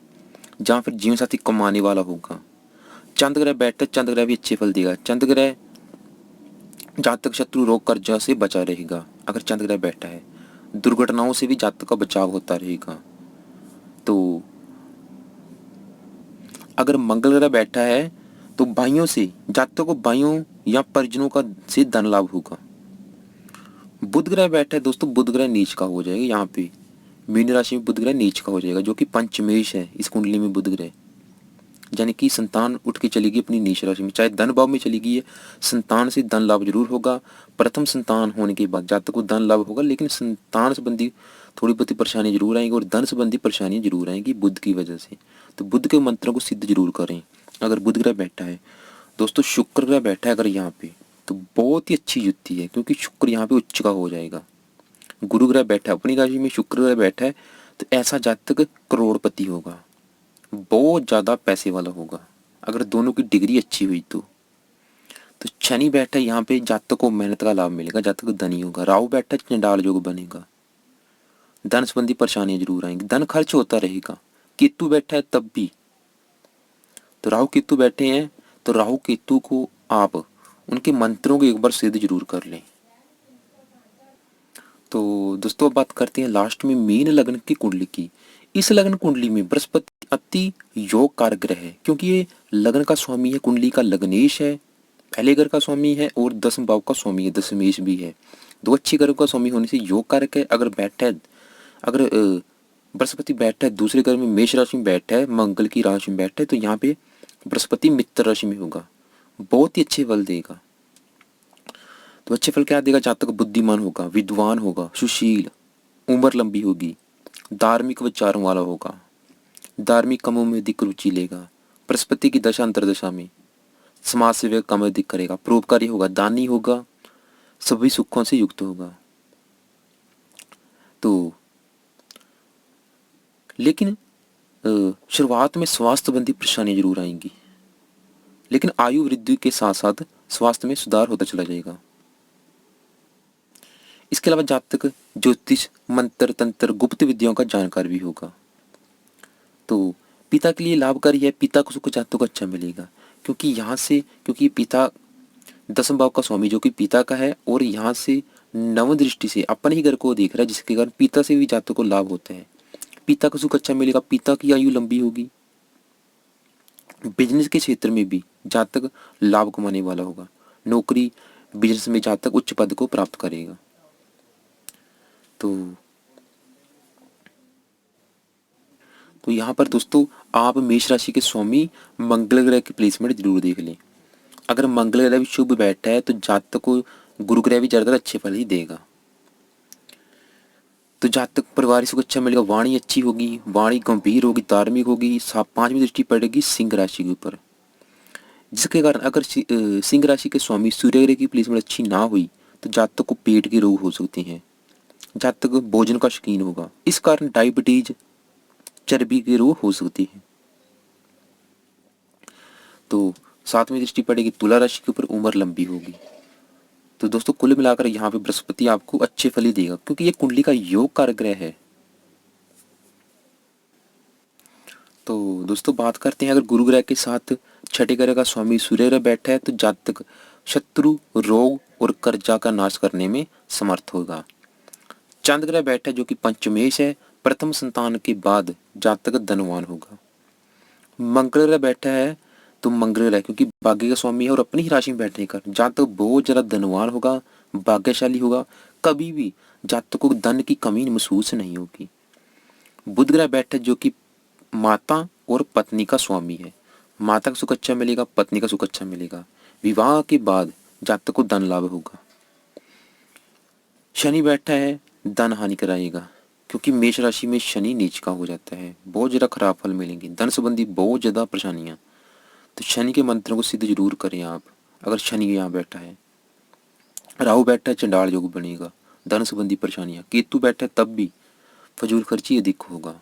जहाँ फिर जीवन साथी कमाने वाला होगा। चंद्र ग्रह बैठा है, चंद्र ग्रह भी अच्छे फल देगा, चंद्र ग्रह जातक शत्रु रोग कर्जा से बचा रहेगा। अगर चंद्र ग्रह बैठा है, दुर्घटनाओं से भी जातक का बचाव होता रहेगा। तो अगर मंगल ग्रह बैठा है तो भाइयों से जातकों को भाइयों या परिजनों का से धन लाभ होगा। बुध ग्रह बैठा है दोस्तों, बुध ग्रह नीच का हो जाएगा। यहाँ पे मीन राशि में बुध ग्रह नीच का हो जाएगा, जो कि पंचमेश है इस कुंडली में बुध ग्रह, यानी कि संतान उठ के चली गई अपनी नीच राशि में, चाहे धन भाव में चली गई है, संतान से धन लाभ जरूर होगा। प्रथम संतान होने के बाद जातक को धन लाभ होगा, लेकिन संतान संबंधी थोड़ी बहुत परेशानी जरूर आएंगी और धन संबंधी परेशानियां जरूर आएंगी बुध की वजह से। तो बुध के मंत्रों को सिद्ध जरूर करें। अगर बुध ग्रह बैठा है दोस्तों, शुक्र ग्रह बैठा है अगर यहाँ पे, तो बहुत ही अच्छी युक्ति है, क्योंकि शुक्र यहाँ पे उच्च का हो जाएगा। गुरु ग्रह बैठा है अपनी राशि में, शुक्र ग्रह बैठा है, तो ऐसा जातक करोड़पति होगा, बहुत ज्यादा पैसे वाला होगा, अगर दोनों की डिग्री अच्छी हुई तो। शनि बैठा है यहाँ पे, जातक को मेहनत का लाभ मिलेगा, जातक धनी होगा। राहु बैठा है, चंडाल योग बनेगा, धन संबंधी परेशानियां जरूर आएंगी, धन खर्च होता रहेगा। केतु बैठा है तब भी, तो राहु केतु बैठे हैं, तो राहु केतु को आप उनके मंत्रों को एक बार सिद्ध जरूर कर लें। तो दोस्तों अब बात करते हैं लास्ट में मीन लग्न की कुंडली की। इस लग्न कुंडली में बृहस्पति अति योग कारक ग्रह है, क्योंकि ये लग्न का स्वामी है, कुंडली का लग्नेश है, पहले घर का स्वामी है और 10वें भाव का स्वामी है, दशमेश भी है। दो अच्छी ग्रह का स्वामी होने से योग कारक है। अगर बृहस्पति बैठा है दूसरे घर में, मेष राशि में बैठा है, मंगल की राशि में बैठा है, तो यहाँ पे बृहस्पति मित्र राशि में होगा, बहुत ही अच्छे फल देगा। तो अच्छे फल क्या देगा? जातक बुद्धिमान होगा, विद्वान होगा, सुशील, उम्र लंबी होगी, धार्मिक विचारों वाला होगा, धार्मिक कामों में अधिक रुचि लेगा, बृहस्पति की दशा अंतरदशा में समाज सेवा काम अधिक करेगा, परोपकारी होगा, दानी होगा, सभी सुखों से युक्त होगा। तो लेकिन शुरुआत में स्वास्थ्य संबंधी परेशानियां जरूर आएंगी, लेकिन आयु वृद्धि के साथ साथ स्वास्थ्य में सुधार होता चला जाएगा। इसके अलावा जातक ज्योतिष, मंत्र, तंत्र, गुप्त विद्याओं का जानकार भी होगा। तो पिता के लिए लाभकारी है, पिता को सुख जातकों को अच्छा मिलेगा, क्योंकि यहाँ से क्योंकि पिता दसम भाव का स्वामी जो कि पिता का है, और यहाँ से नव दृष्टि से अपने ही घर को देख रहा है, जिसके कारण पिता से भी जातकों को लाभ होता है। पिता को सुख अच्छा मिलेगा, पिता की आयु लंबी होगी। बिजनेस के क्षेत्र में भी जातक लाभ कमाने वाला होगा, नौकरी बिजनेस में जातक उच्च पद को प्राप्त करेगा। तो यहाँ पर दोस्तों आप मेष राशि के स्वामी मंगल ग्रह की प्लेसमेंट जरूर देख लें। अगर मंगल ग्रह भी शुभ बैठा है तो जातक को गुरु ग्रह भी ज्यादातर अच्छे फल ही देगा। तो जातक परिवार सुख अच्छा मिलेगा, वाणी अच्छी होगी, वाणी गंभीर होगी, धार्मिक होगी। 5वीं दृष्टि पड़ेगी सिंह राशि के ऊपर, जिसके कारण अगर सिंह राशि के स्वामी सूर्य ग्रह की प्लेसमेंट अच्छी ना हुई तो जातक को पेट के रोग हो सकते हैं, जातक भोजन का शौकीन होगा, इस कारण डायबिटीज, चर्बी के रोग हो सकते हैं। तो 7वीं दृष्टि पड़ेगी तुला राशि के ऊपर, उम्र लंबी होगी। तो दोस्तों कुल मिलाकर यहाँ पे बृहस्पति आपको अच्छे फल ही देगा, क्योंकि ये कुंडली का योग कारक ग्रह है। तो दोस्तों बात करते हैं, अगर गुरु ग्रह के साथ छठे ग्रह का स्वामी सूर्य ग्रह बैठा है तो जातक शत्रु, रोग और कर्जा का नाश करने में समर्थ होगा। चंद्र ग्रह बैठा है जो कि पंचमेश है, प्रथम संतान के बाद जातक धनवान होगा। मंगल ग्रह बैठा है तो मंगल ग्रह क्योंकि भाग्य का स्वामी है और अपनी ही राशि में बैठने का जातक बहुत ज्यादा धनवान होगा, भाग्यशाली होगा, कभी भी जातक को धन की कमी महसूस नहीं होगी। बुध ग्रह बैठा है जो कि माता और पत्नी का स्वामी है, माता का सुख अच्छा मिलेगा, पत्नी का सुख अच्छा मिलेगा। विवाह के बाद जातक को धन लाभ होगा। शनि बैठा है, धन हानि कराएगा, क्योंकि मेष राशि में शनि नीच का हो जाता है, बहुत ज्यादा खराब फल मिलेंगे, धन संबंधी बहुत ज्यादा परेशानियां। तो शनि के मंत्रों को सिद्ध जरूर करें आप, अगर शनि यहाँ बैठा है। राहु बैठा है, चंडाल योग बनेगा, धन संबंधी परेशानियां। केतु बैठा है तब भी फजूल खर्ची अधिक होगा।